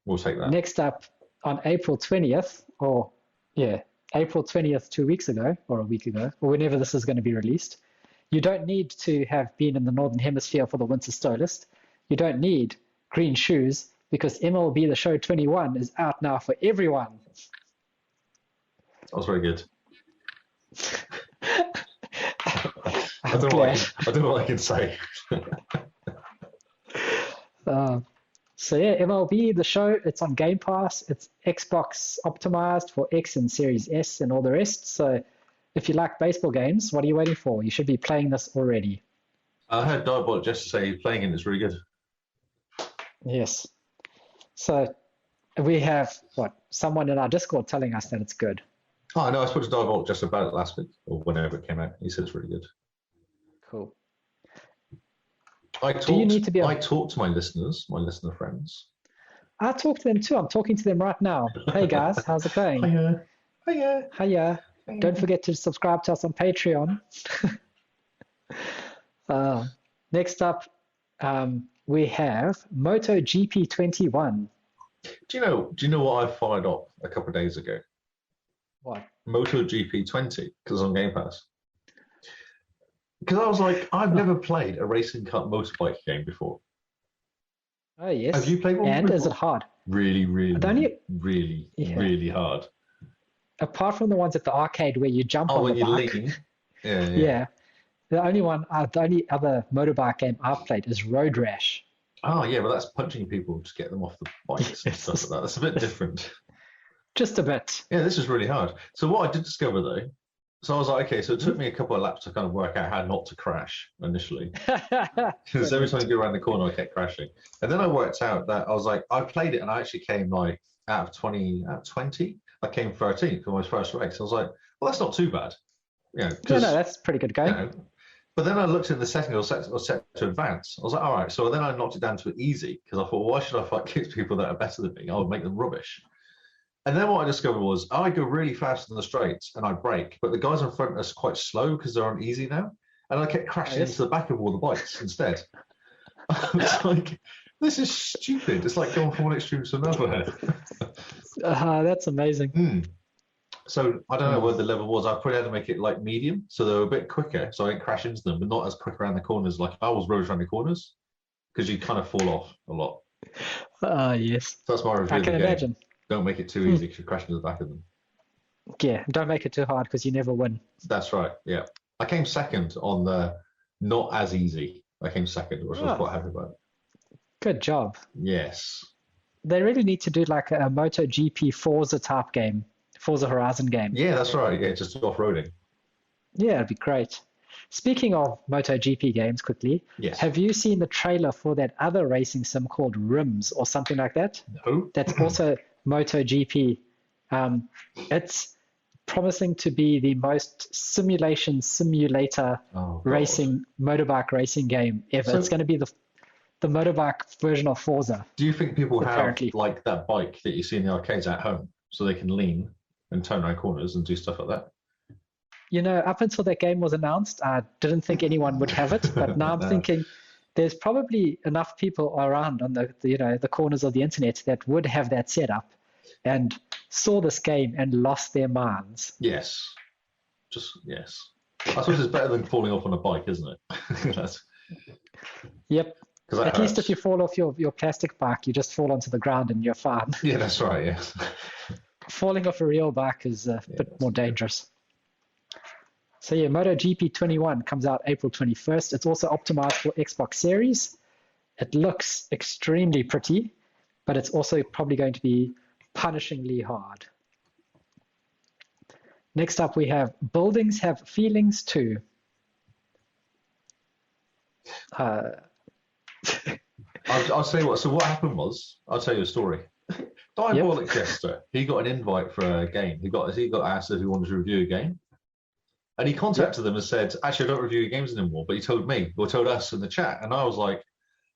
We'll take that. Next up, on April 20th, April 20th, 2 weeks ago, or a week ago, or whenever this is going to be released, you don't need to have been in the Northern Hemisphere for the Winter Solstice. You don't need green shoes because MLB The Show 21 is out now for everyone. That was very good. I don't know what I can say. So yeah, MLB The Show, it's on Game Pass. It's Xbox optimized for X and Series S and all the rest. So if you like baseball games, what are you waiting for? You should be playing this already. I heard Diabolic just say playing it is really good. Yes. So we have someone in our Discord telling us that it's good. Oh no, I spoke to Diabolic just about it last week or whenever it came out. He said it's really good. Cool. I talk to my listener friends. I talk to them too. I'm talking to them right now. Hey guys, how's it going? Hiya. Don't forget to subscribe to us on Patreon. Next up, we have MotoGP 21. Do you know what I fired up a couple of days ago? What? MotoGP 20, because it's on Game Pass. Because I was like, I've never played a racing car motorbike game before. Oh, yes. Have you played one And before? is it hard? Really hard. Apart from the ones at the arcade where you jump on the bike. Lean. Yeah. The only other motorbike game I've played is Road Rash. Oh, yeah, but that's punching people to get them off the bikes and stuff like that. That's a bit different. Just a bit. Yeah, this is really hard. So what I did discover, though, so I was like, okay, so it took me a couple of laps to kind of work out how not to crash initially. Because every time you go around the corner, I kept crashing. And then I worked out that I was like, I played it and I actually came like out of 20, I came 13th for my first race. I was like, well, that's not too bad. No, that's pretty good going. But then I looked at the settings, I was set to advance. I was like, all right. So then I knocked it down to easy because I thought, well, why should I fight against people that are better than me? I would make them rubbish. And then what I discovered was I go really fast in the straights and I brake, but the guys in front are quite slow because they're on easy now. And I kept crashing into the back of all the bikes instead. I was like, this is stupid. It's like going from one extreme to another. That's amazing. So I don't know what the level was. I probably had to make it like medium, so they were a bit quicker, so I didn't crash into them, but not as quick around the corners like I was rubbish around the corners, because you kind of fall off a lot. Yes. So that's my review. I can imagine. Don't make it too easy because you crash into the back of them. Yeah, don't make it too hard because you never win. That's right, yeah. I came second on the not as easy. I came second, which I was quite happy about. Good job. Yes. They really need to do like a MotoGP Forza type game. Forza Horizon game. Yeah, that's right. Yeah, just off-roading. Yeah, it'd be great. Speaking of MotoGP games, quickly, yes. Have you seen the trailer for that other racing sim called Rims or something like that? No. That's also MotoGP. It's promising to be the most simulator motorbike racing game ever. So, it's going to be the motorbike version of Forza. Do you think people have like that bike that you see in the arcades at home so they can lean and turn around corners and do stuff like that? You know, up until that game was announced, I didn't think anyone would have it, but now I'm thinking there's probably enough people around on the corners of the internet that would have that set up and saw this game and lost their minds. Yes. Yes. I suppose it's better than falling off on a bike, isn't it? Yep. At least if you fall off your plastic bike, you just fall onto the ground and you're fine. Yeah, that's right, yeah. Falling off a real bike is a bit more dangerous. So yeah, MotoGP 21 comes out April 21st. It's also optimized for Xbox Series. It looks extremely pretty, but it's also probably going to be punishingly hard. Next up, we have Buildings Have Feelings Too. I'll say what. So what happened was, I'll tell you a story. Diabolic Jester, he got an invite for a game. He got asked if he wanted to review a game, and he contacted them and said, "Actually, I don't review games anymore." But he told me, or told us in the chat, and I was like,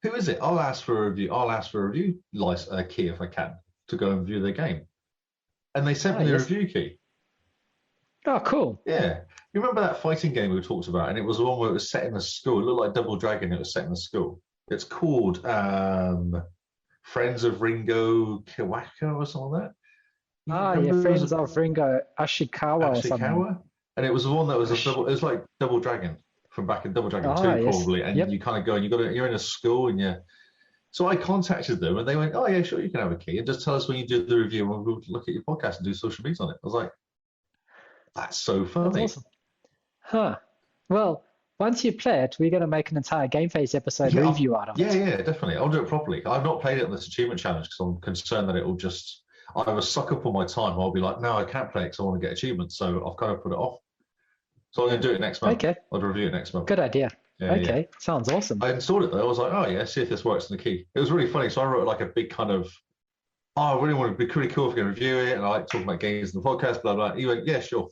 "Who is it? I'll ask for a review. I'll ask for a review key if I can to go and view their game." And they sent me the review key. Oh, cool. Yeah. You remember that fighting game we talked about? And it was the one where it was set in a school. It looked like Double Dragon. It was set in a school. It's called Friends of Ringo Kiwaka or something like that. Friends of Ringo Ashikawa or something. And it was the one that was it was like Double Dragon from back in Double Dragon 2 probably. And you kind of go and you're in a school and So I contacted them and they went, "Oh yeah, sure, you can have a key and just tell us when you do the review and we'll look at your podcast and do social media on it." I was like, "That's so funny." That's awesome. Huh. Well, once you play it, we're going to make an entire Game Face episode review out of it. Yeah, definitely. I'll do it properly. I've not played it on this achievement challenge because I'm concerned that it will just either suck up all my time or I'll be like, "No, I can't play it because I want to get achievements." So I've kind of put it off. So I'm going to do it next month. Okay. I'll review it next month. Good idea. Yeah, okay. Sounds awesome. I installed it though. I was like, "Oh yeah, see if this works in the key." It was really funny. So I wrote like a big kind of, "Oh, I really want to be pretty cool if we're going to review it. And I like talking about games in the podcast, blah, blah." He went, "Yeah, sure."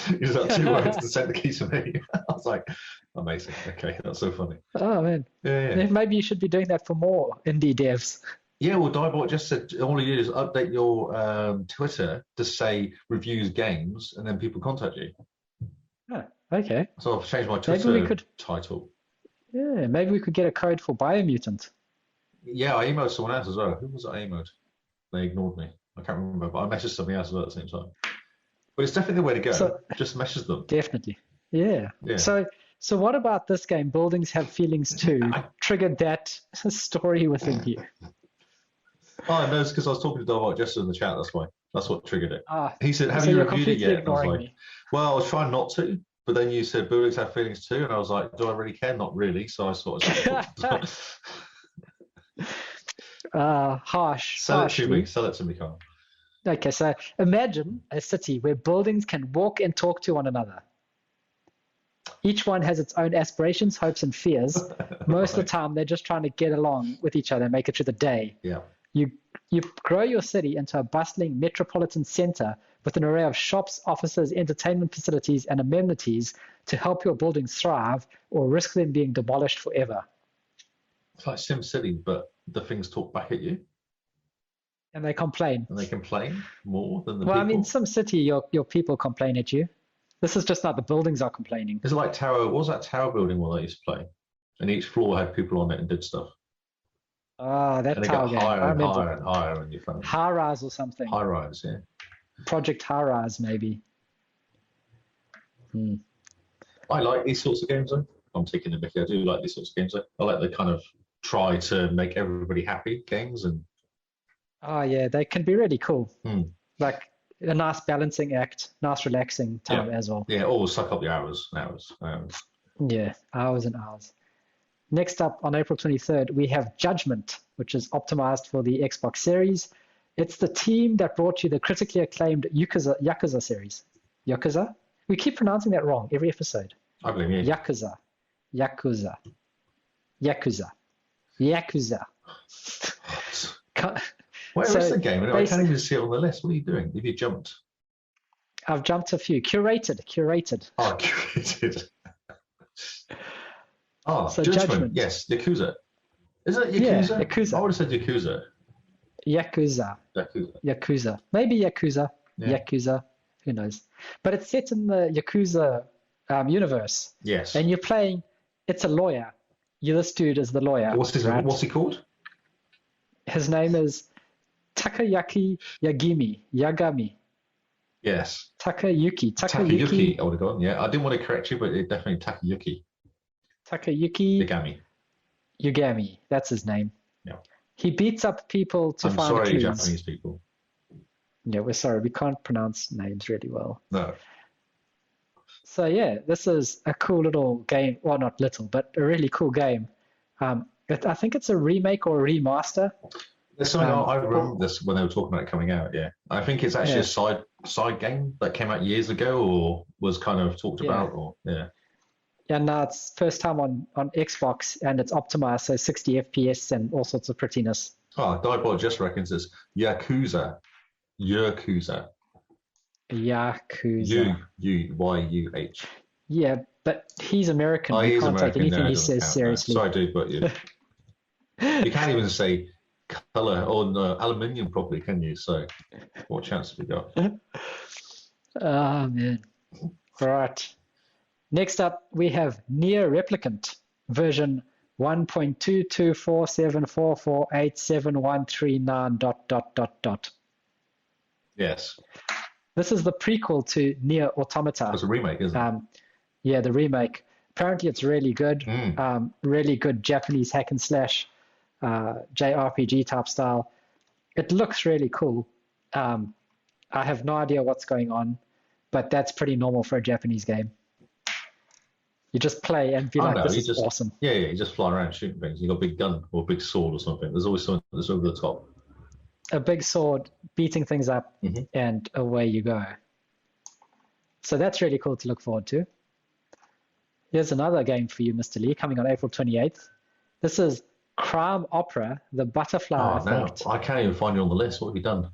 He was like 2 words to send the keys to me. I was like, amazing. Okay, that's so funny. Oh, man. Yeah. Maybe you should be doing that for more indie devs. Yeah, well, Diebot just said all you do is update your Twitter to say reviews games, and then people contact you. Oh, okay. So I've changed my Twitter title. Yeah, maybe we could get a code for Biomutant. Yeah, I emailed someone else as well. Who was it I emailed? They ignored me. I can't remember, but I messaged something else as well at the same time. But it's definitely the way to go. So, just message them. Definitely. Yeah. So what about this game, Buildings Have Feelings Too, triggered that story within you? Oh, no, it's because I was talking to Diebot just in the chat, that's why. That's what triggered it. He said, "Have you reviewed it yet?" And I was like, "Well, I was trying not to." But then you said Buildings Have Feelings Too, and I was like, "Do I really care?" Not really. So I sort of harsh. Sell it to me, Carl. Okay, so imagine a city where buildings can walk and talk to one another. Each one has its own aspirations, hopes, and fears. Most of the time, they're just trying to get along with each other and make it through the day. Yeah. You grow your city into a bustling metropolitan center with an array of shops, offices, entertainment facilities, and amenities to help your buildings thrive or risk them being demolished forever. It's like SimCity, but the things talk back at you. And they complain. And they complain more than the people? Well, I mean, SimCity, your people complain at you. This is just not the buildings are complaining. Is it like Tower? What was that Tower building one I used to play? And each floor had people on it and did stuff. That Tower game. Higher and higher and higher on your phone. High Rise or something. High Rise, yeah. Project High Rise, maybe. I like these sorts of games, though. I'm taking the mickey. I do like these sorts of games, though. I like the kind of try to make everybody happy games. And oh, yeah, they can be really cool. Like a nice balancing act, nice relaxing time as well. Yeah, or suck up the hours. Yeah, hours and hours. Next up on April 23rd, we have Judgment, which is optimized for the Xbox Series. It's the team that brought you the critically acclaimed Yakuza series. Yakuza? We keep pronouncing that wrong every episode. I believe you. Yakuza. Where is the game? I can't even see it on the list. What are you doing? Have you jumped? I've jumped a few. Curated. Oh, curated. So Judgment. Yes, Yakuza. Isn't it Yakuza? Yeah, Yakuza. I would have said Yakuza. Yakuza. Maybe Yakuza. Yeah. Yakuza. Who knows? But it's set in the Yakuza universe. Yes. And you're playing, it's a lawyer. This dude is the lawyer. What's he called? His name is Takayaki Yagami. Yes. Takayuki. I would have gone, yeah. I didn't want to correct you, but it definitely Takayuki Yagami. That's his name. Yeah. He beats up people to find clues. I'm sorry, Japanese people. Yeah, we're sorry. We can't pronounce names really well. No. So yeah, this is a cool little game. Well, not little, but a really cool game. I think it's a remake or a remaster. There's something I remember this when they were talking about it coming out. Yeah, I think it's actually a side game that came out years ago, or was kind of talked about. Or And now it's first time on Xbox, and it's optimized, so 60 FPS and all sorts of prettiness. Oh, Diebot just reckons it's Yakuza. Yakuza. Yuh. Yeah, but he's American. Oh, you can't take anything he says seriously. Sorry, dude, but you can't even say color or aluminium properly, can you? So, what chance have we got? Oh, man. All right. Next up, we have Near Replicant, version 1.22474487139 ... Yes. This is the prequel to Nier Automata. It's a remake, isn't it? Yeah, the remake. Apparently it's really good. Really good Japanese hack and slash, JRPG type style. It looks really cool. I have no idea what's going on, but that's pretty normal for a Japanese game. You just play and be this is awesome. Yeah, you just fly around shooting things. You got a big gun or a big sword or something. There's always something that's over the top. A big sword, beating things up, and away you go. So that's really cool to look forward to. Here's another game for you, Mr. Lee, coming on April 28th. This is Crime Opera, The Butterfly Effect. No, I can't even find you on the list. What have you done?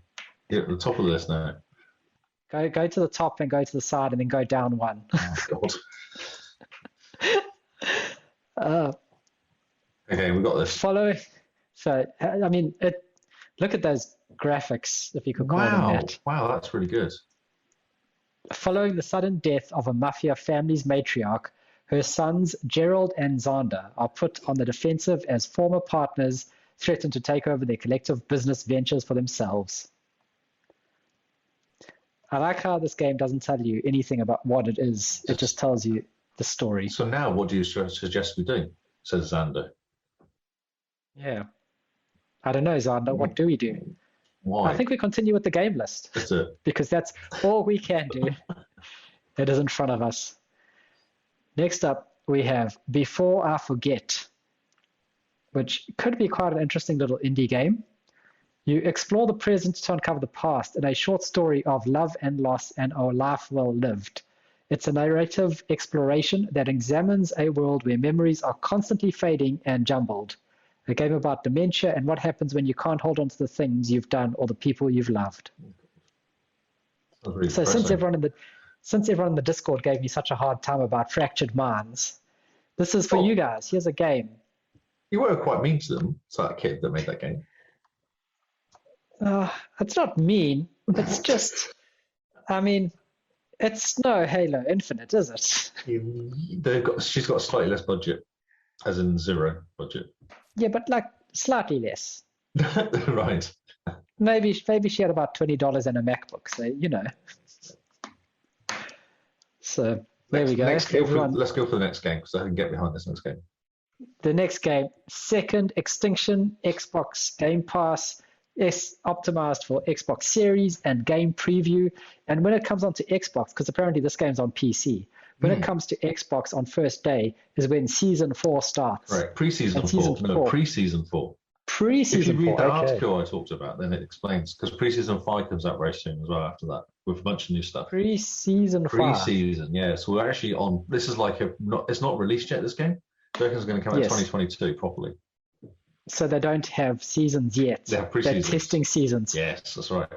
You're at the top of the list now. Go to the top and go to the side and then go down one. Oh, God. Okay, we got this. Look at those graphics, if you could call them that. Wow, that's really good. Following the sudden death of a mafia family's matriarch, her sons Gerald and Xander are put on the defensive as former partners threaten to take over their collective business ventures for themselves. I like how this game doesn't tell you anything about what it is. It just tells you the story. So now what do you suggest we do? Says Xander. Yeah. I don't know, Xander. What do we do? Why? I think we continue with the game list. That's it. Because that's all we can do. It is in front of us. Next up, we have Before I Forget, which could be quite an interesting little indie game. You explore the present to uncover the past in a short story of love and loss and a life well lived. It's a narrative exploration that examines a world where memories are constantly fading and jumbled. A game about dementia and what happens when you can't hold on to the things you've done or the people you've loved. Really so since everyone in the Discord gave me such a hard time about Fractured Minds, this is for you guys. Here's a game. You were quite mean to them, to that kid that made that game. It's not mean. It's just, it's no Halo Infinite, is it? She's got a slightly less budget, as in zero budget. Yeah, but slightly less. Right. Maybe she had about $20 in a MacBook, so So there we go. Let's go for the next game because I can get behind this next game. The next game, Second Extinction, Xbox Game Pass, is optimized for Xbox Series and Game Preview. And when it comes onto Xbox, because apparently this game's on PC, when it comes to Xbox on first day is when Season 4 starts. Right, pre-season 4. No, pre-season 4. Pre-season 4, if you read the article I talked about, then it explains, because pre-season 5 comes out very soon as well after that, with a bunch of new stuff. Pre-season 5? Pre-season, yeah. So we're actually on, this is it's not released yet, this game. I reckon it's going to come out in 2022 properly. So they don't have seasons yet. They have pre-seasons. They're testing seasons. Yes, that's right.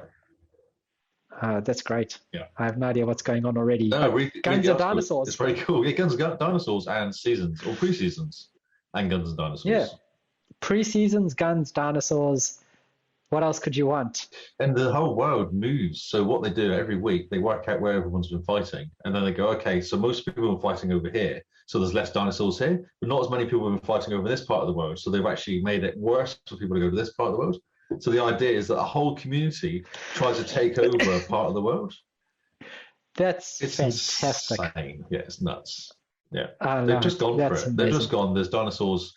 That's great. Yeah. I have no idea what's going on already. No, Guns and Dinosaurs. It's very cool. Yeah, Guns and Dinosaurs and seasons, or pre-seasons, and Guns and Dinosaurs. Yeah. Pre-seasons, Guns, Dinosaurs. What else could you want? And the whole world moves. So what they do every week, they work out where everyone's been fighting. And then they go, okay, so most people have been fighting over here. So there's less dinosaurs here, but not as many people have been fighting over this part of the world. So they've actually made it worse for people to go to this part of the world. So the idea is that a whole community tries to take over a part of the world. It's fantastic. Insane. Yeah, it's nuts. Yeah. They've just gone for it. Amazing. They've just gone, there's dinosaurs,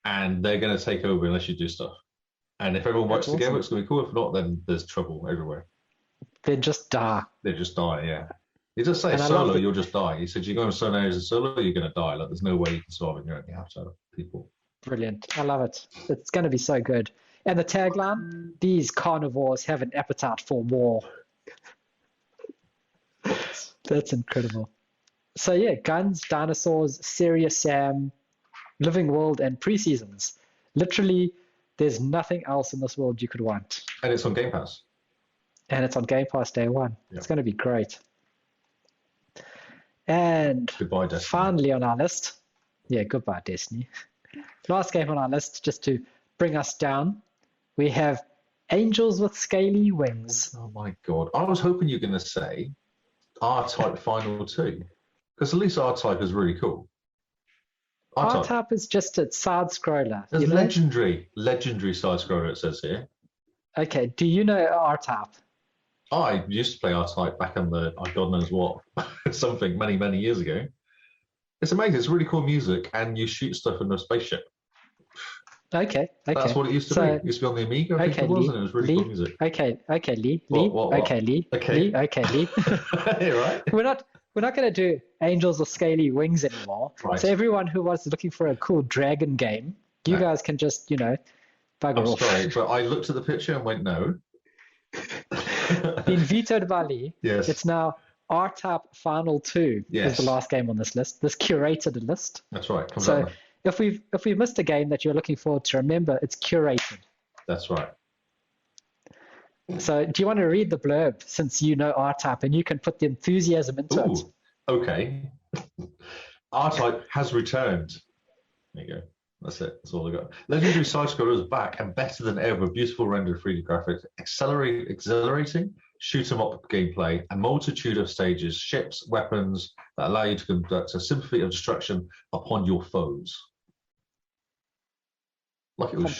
and they're going to take over unless you do stuff. And if everyone works together, it's going to be cool. If not, then there's trouble everywhere. They just die. They just die, yeah. He does say And I love solo, that. you'll just die. He said, you go in certain areas of solo, you're going to die. Like, there's no way you can survive on your own. You have to have people. Brilliant. I love it. It's going to be so good. And the tagline, these carnivores have an appetite for war. That's incredible. So yeah, guns, dinosaurs, Serious Sam, Living World, and Pre-Seasons. Literally, there's nothing else in this world you could want. And it's on Game Pass. And it's on Game Pass day one. Yeah. It's going to be great. And Goodbye, Destiny. finally on our list, goodbye, Destiny. Last game on our list, just to bring us down, we have Angels with Scaly Wings. Oh my God. I was hoping you were going to say R-Type Final 2. Because at least R-Type is really cool. R-Type is just a side scroller. There's legendary side scroller, it says here. Okay, do you know R-Type? I used to play R-Type back on the, God knows what, something many, many years ago. It's amazing. It's really cool music, and you shoot stuff in a spaceship. Okay. That's what it used to be. It used to be on the Amiga, I think it was, and it was really cool music. Okay, Lee. What? Okay, Lee. Okay. Lee. You're right. We're not going to do Angels with Scaly Wings anymore. Right. So everyone who was looking for a cool dragon game, you guys can just, bugger off. I'm sorry, but I looked at the picture and went, no. Been vetoed by Lee. Yes. It's now R-Type Final 2 is the last game on this list, this curated list. That's right. So if we've missed a game that you're looking forward to, remember it's curated. That's right. So do you want to read the blurb, since you know R-Type and you can put the enthusiasm into it? Okay. R-Type has returned. There you go. That's it. That's all I got. Legendary side scroller is back and better than ever. Beautiful rendered 3D graphics, exhilarating shoot 'em up gameplay, a multitude of stages, ships, weapons that allow you to conduct a symphony of destruction upon your foes. Like it was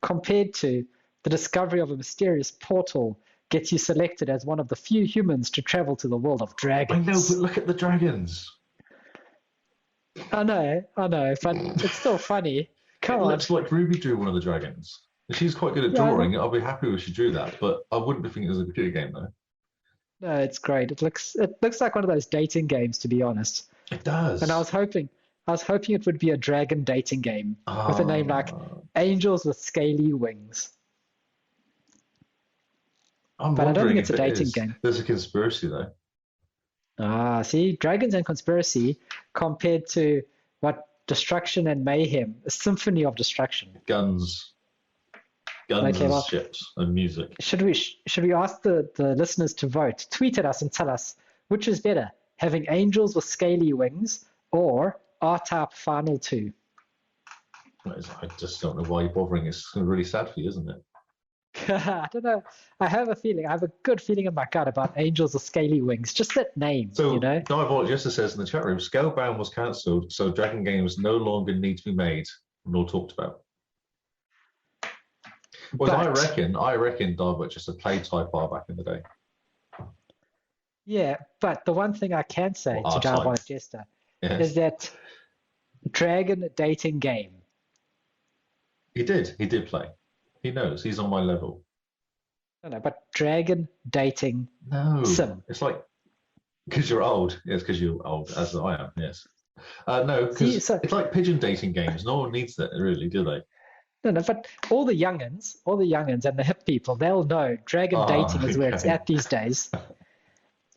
compared to the discovery of a mysterious portal gets you selected as one of the few humans to travel to the world of dragons. I know, but look at the dragons. I know, but it's still funny. Come on. It looks like Ruby drew one of the dragons. She's quite good at drawing. I'll be happy if she drew that, but I wouldn't be thinking it was a computer game though. No, it's great. It looks like one of those dating games, to be honest. It does. And I was hoping it would be a dragon dating game with a name like Angels with Scaly Wings. But I don't think it's a dating game. There's a conspiracy though. See, dragons and conspiracy compared to what? Destruction and mayhem, a symphony of destruction. Guns and ships and music. Should we ask the listeners to vote? Tweet at us and tell us which is better, having Angels with Scaly Wings or R-Type Final 2? I just don't know why you're bothering. It's really sad for you, isn't it? I don't know. I have a good feeling in my gut about Angels with Scaly Wings. Just that name, So, Diabolic Justice says in the chat room, Scalebound was cancelled, so Dragon games no longer need to be made nor talked about. Well, I reckon Diabolic Justice played Type R back in the day. Yeah, but the one thing I can say to Diabolic Jester is that Dragon dating game. He did play. He knows. He's on my level. No, but dragon dating sim. It's like, because you're old. Yes, because you're old, as I am, yes. No, because it's like pigeon dating games. No one needs that, really, do they? No, but all the youngins and the hip people, they'll know dragon dating is where it's at these days.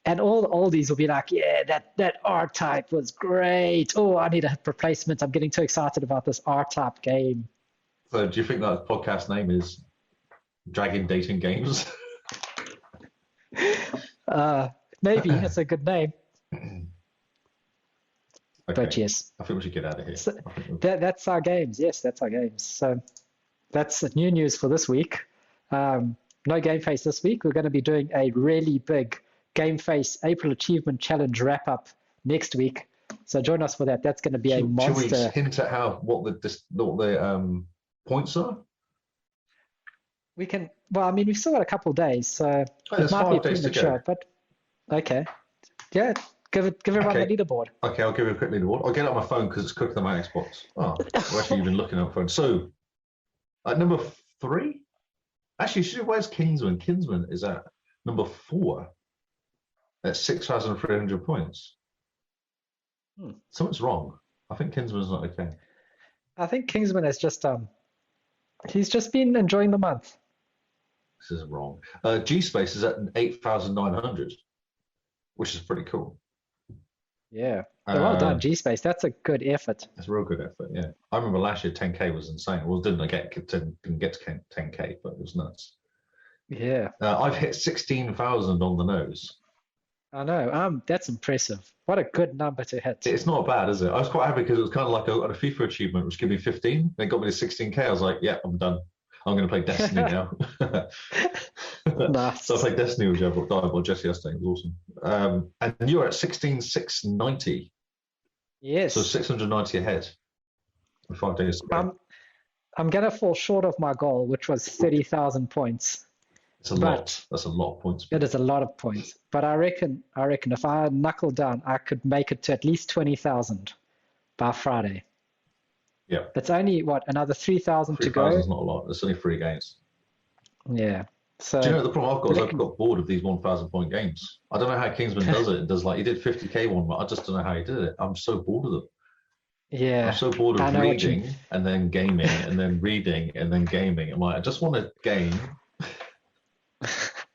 And all the oldies will be like, yeah, that R-Type was great. Oh, I need a hip replacement. I'm getting too excited about this R-Type game. So do you think that podcast name is Dragon Dating Games? Maybe. That's a good name. Okay. But yes. I think we should get out of here. So that's our games. Yes, that's our games. So that's new news for this week. No Game Face this week. We're going to be doing a really big Game Face April Achievement Challenge wrap-up next week. So join us for that. That's going to be a monster. Should we hint at what the points are? We can. Well, I mean, we've still got a couple of days, so it might be premature. But okay, yeah, give everyone the leaderboard. Okay, I'll give you a quick leaderboard. I'll get it on my phone because it's quicker than my Xbox. Oh, I've actually been looking at my phone. So, at number 3. Actually, where's Kingsman? Kingsman is at number 4. at 6,300 points. Something's wrong. I think Kinsman's not okay. I think Kingsman is just he's just been enjoying the month. This is wrong. G-Space is at 8,900, which is pretty cool. Yeah. Well done, G-Space. That's a good effort. It's a real good effort, yeah. I remember last year 10K was insane. Well, didn't get to 10K, but it was nuts. Yeah. I've hit 16,000 on the nose. I know. That's impressive. What a good number to hit. It's not bad, is it? I was quite happy because it was kind of like a FIFA achievement, which gave me 15. They got me to 16K. I was like, yeah, I'm done. I'm going to play Destiny now. Nice. So I played Destiny with Diablo just yesterday. It was awesome. And you're at 16,690. Yes. So 690 ahead. 5 days. I'm going to fall short of my goal, which was 30,000 points. It's a lot. That's a lot of points. It is a lot of points. But I reckon if I knuckle down, I could make it to at least 20,000 by Friday. Yeah. It's only, another 3,000 to go? 3,000 is not a lot. It's only 3 games. Yeah. So, do you know the problem I've got is I've got bored of these 1,000 point games. I don't know how Kingsman does it. It does he did 50K one, but I just don't know how he did it. I'm so bored of them. Yeah. I'm so bored of reading and then gaming and then reading and then gaming. I'm like, I just want to game.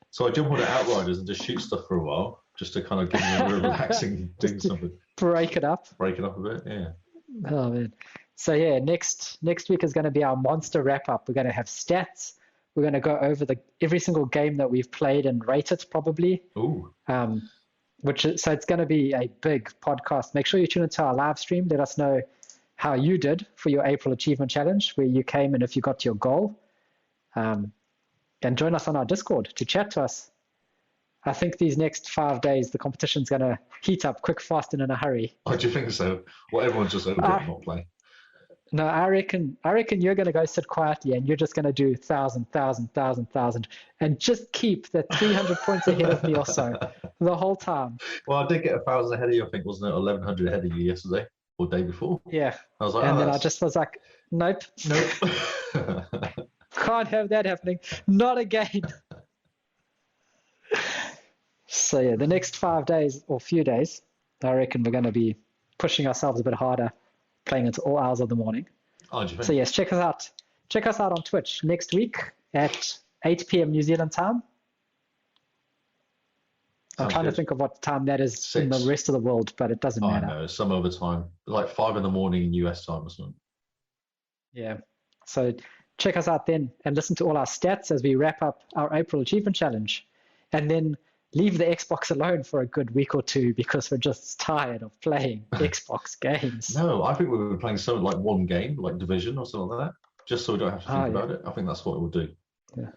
So I jump on the Outriders and just shoot stuff for a while, just to kind of give me a real relaxing doing something. Break it up. Break it up a bit, yeah. Oh man. So yeah, next week is going to be our monster wrap up. We're going to have stats. We're going to go over every single game that we've played and rate it probably. Ooh. So it's going to be a big podcast. Make sure you tune into our live stream. Let us know how you did for your April Achievement Challenge, where you came and if you got to your goal. And join us on our Discord to chat to us. I think these next 5 days, the competition's going to heat up quick, fast, and in a hurry. Oh, do you think so? Well, everyone's just over there not playing. No, I reckon you're going to go sit quietly and you're just going to do 1,000, and just keep the 300 points ahead of me or so the whole time. Well, I did get 1,000 ahead of you, I think, wasn't it? 1,100 ahead of you yesterday or day before. Yeah. I was like, and then I just was like, nope. Can't have that happening. Not again. So yeah, the next 5 days or few days, I reckon we're going to be pushing ourselves a bit harder, playing into all hours of the morning. Oh, do you think? So yes, check us out. Check us out on Twitch next week at 8 p.m. New Zealand time. I'm trying to think of what time that is 6 in the rest of the world, but it doesn't matter. No, some other time, like 5 in the morning in US time or something. Yeah. So check us out then and listen to all our stats as we wrap up our April Achievement Challenge. And then leave the Xbox alone for a good week or two because we're just tired of playing Xbox games. No, I think we were playing something like one game, like Division or something like that, just so we don't have to think about it. I think that's what it will do. Yeah.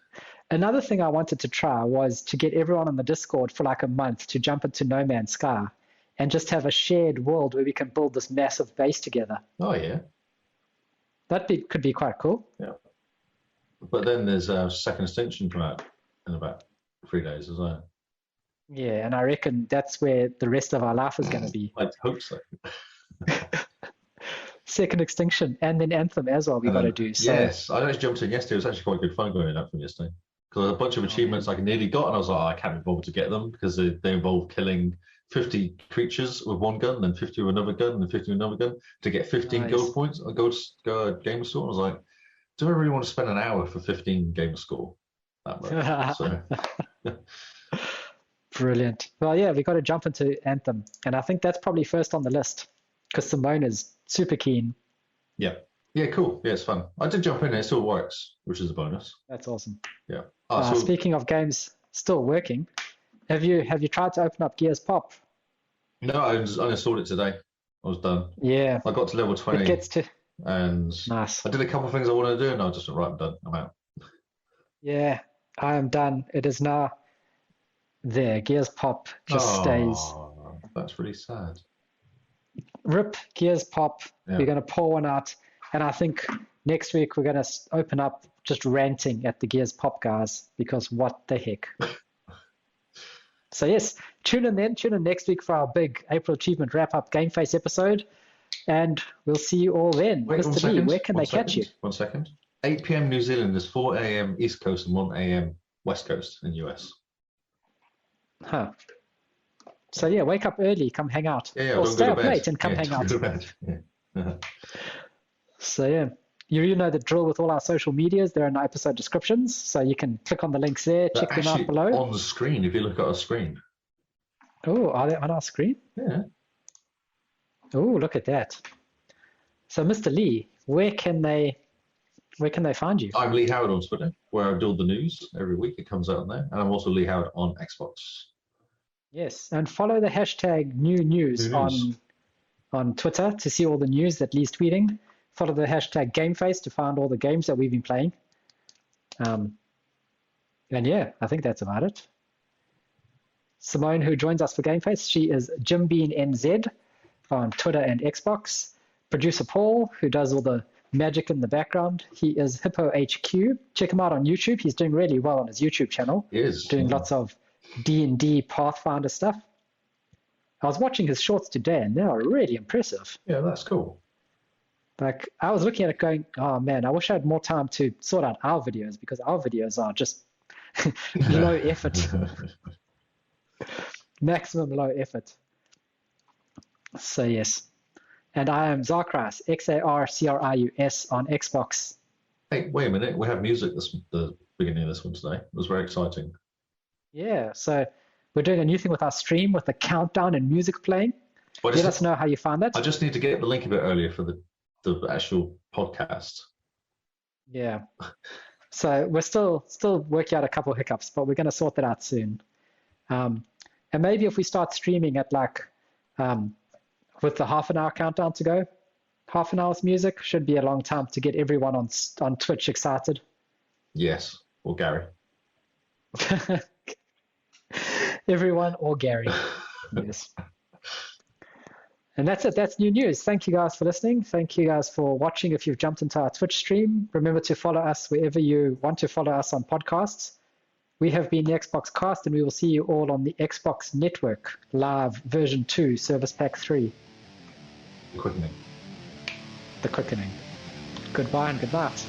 Another thing I wanted to try was to get everyone on the Discord for like a month to jump into No Man's Sky and just have a shared world where we can build this massive base together. Oh, yeah. That could be quite cool. Yeah. But then there's a second extension come out in about 3 days as well. Yeah, and I reckon that's where the rest of our life is going to be. I hope so. Second Extinction and then Anthem as well we got to do. So. Yes, I just jumped in yesterday. It was actually quite good fun going in Anthem yesterday. Because a bunch of achievements I nearly got, and I was like, I can't be bothered to get them because they involve killing 50 creatures with one gun, then 50 with another gun, then 50 with another gun to get 15 gold points. I go gamer score. I was like, do I really want to spend an hour for 15 gamer score? That much. So. Brilliant. Well, yeah, we got to jump into Anthem, and I think that's probably first on the list because Simone is super keen. Yeah. Yeah, cool. Yeah, it's fun. I did jump in and it still works, which is a bonus. That's awesome. Yeah. Speaking of games still working, have you tried to open up Gears Pop? No, I uninstalled it today. I was done. Yeah. I got to level 20. It gets to... And nice. I did a couple of things I wanted to do, and I just went, right, I'm done. I'm out. Yeah, I am done. It is now there. Gears Pop just stays. That's really sad. Rip Gears Pop. Yeah. We're going to pour one out. And I think next week we're going to open up just ranting at the Gears Pop guys because what the heck. So yes, tune in next week for our big April Achievement Wrap-Up Game Face episode. And we'll see you all then. Wait, Mr. Lee, where can they catch you? 1 second. 8 p.m. New Zealand is 4 a.m. East Coast and 1 a.m. West Coast in US. Huh. So yeah, wake up early, come hang out. Yeah, or stay up late and come hang out. Go to bed. Yeah. So yeah, you know the drill with all our social medias. They're in the episode descriptions, so you can click on the links there, check them out below. On the screen, if you look at our screen. Oh, are they on our screen? Yeah. Oh, look at that. So Mr. Lee, where can they find you? I'm Lee Howard on Twitter, where I do all the news every week. It comes out on there. And I'm also Lee Howard on Xbox. Yes, and follow the hashtag new news on Twitter to see all the news that Lee's tweeting. Follow the hashtag GameFace to find all the games that we've been playing. And yeah, I think that's about it. Simone, who joins us for GameFace, she is JimBeanNZ on Twitter and Xbox. Producer Paul, who does all the magic in the background, he is Hippo HQ. Check him out on YouTube. He's doing really well on his YouTube channel. He is. Doing lots of D&D Pathfinder stuff. I was watching his shorts today, and they are really impressive. Yeah, that's cool. Like, I was looking at it going, oh man, I wish I had more time to sort out our videos, because our videos are just low effort. Maximum low effort. So yes. And I am Zarkrius, Xarcrius on Xbox. Hey, wait a minute. We have music the beginning of this one today. It was very exciting. Yeah, so we're doing a new thing with our stream with the countdown and music playing. Let us know how you found that. I just need to get the link a bit earlier for the actual podcast. Yeah. So we're still working out a couple of hiccups, but we're going to sort that out soon. And maybe if we start streaming at with the half an hour countdown to go, half an hour's music should be a long time to get everyone on Twitch excited. Yes, or Gary. Everyone or Gary. Yes. And that's it. That's new news. Thank you guys for listening. Thank you guys for watching. If you've jumped into our Twitch stream, remember to follow us wherever you want to follow us on podcasts. We have been the XboxCast, and we will see you all on the Xbox Network Live version 2, Service Pack 3. The Quickening. The Quickening. Goodbye and good night.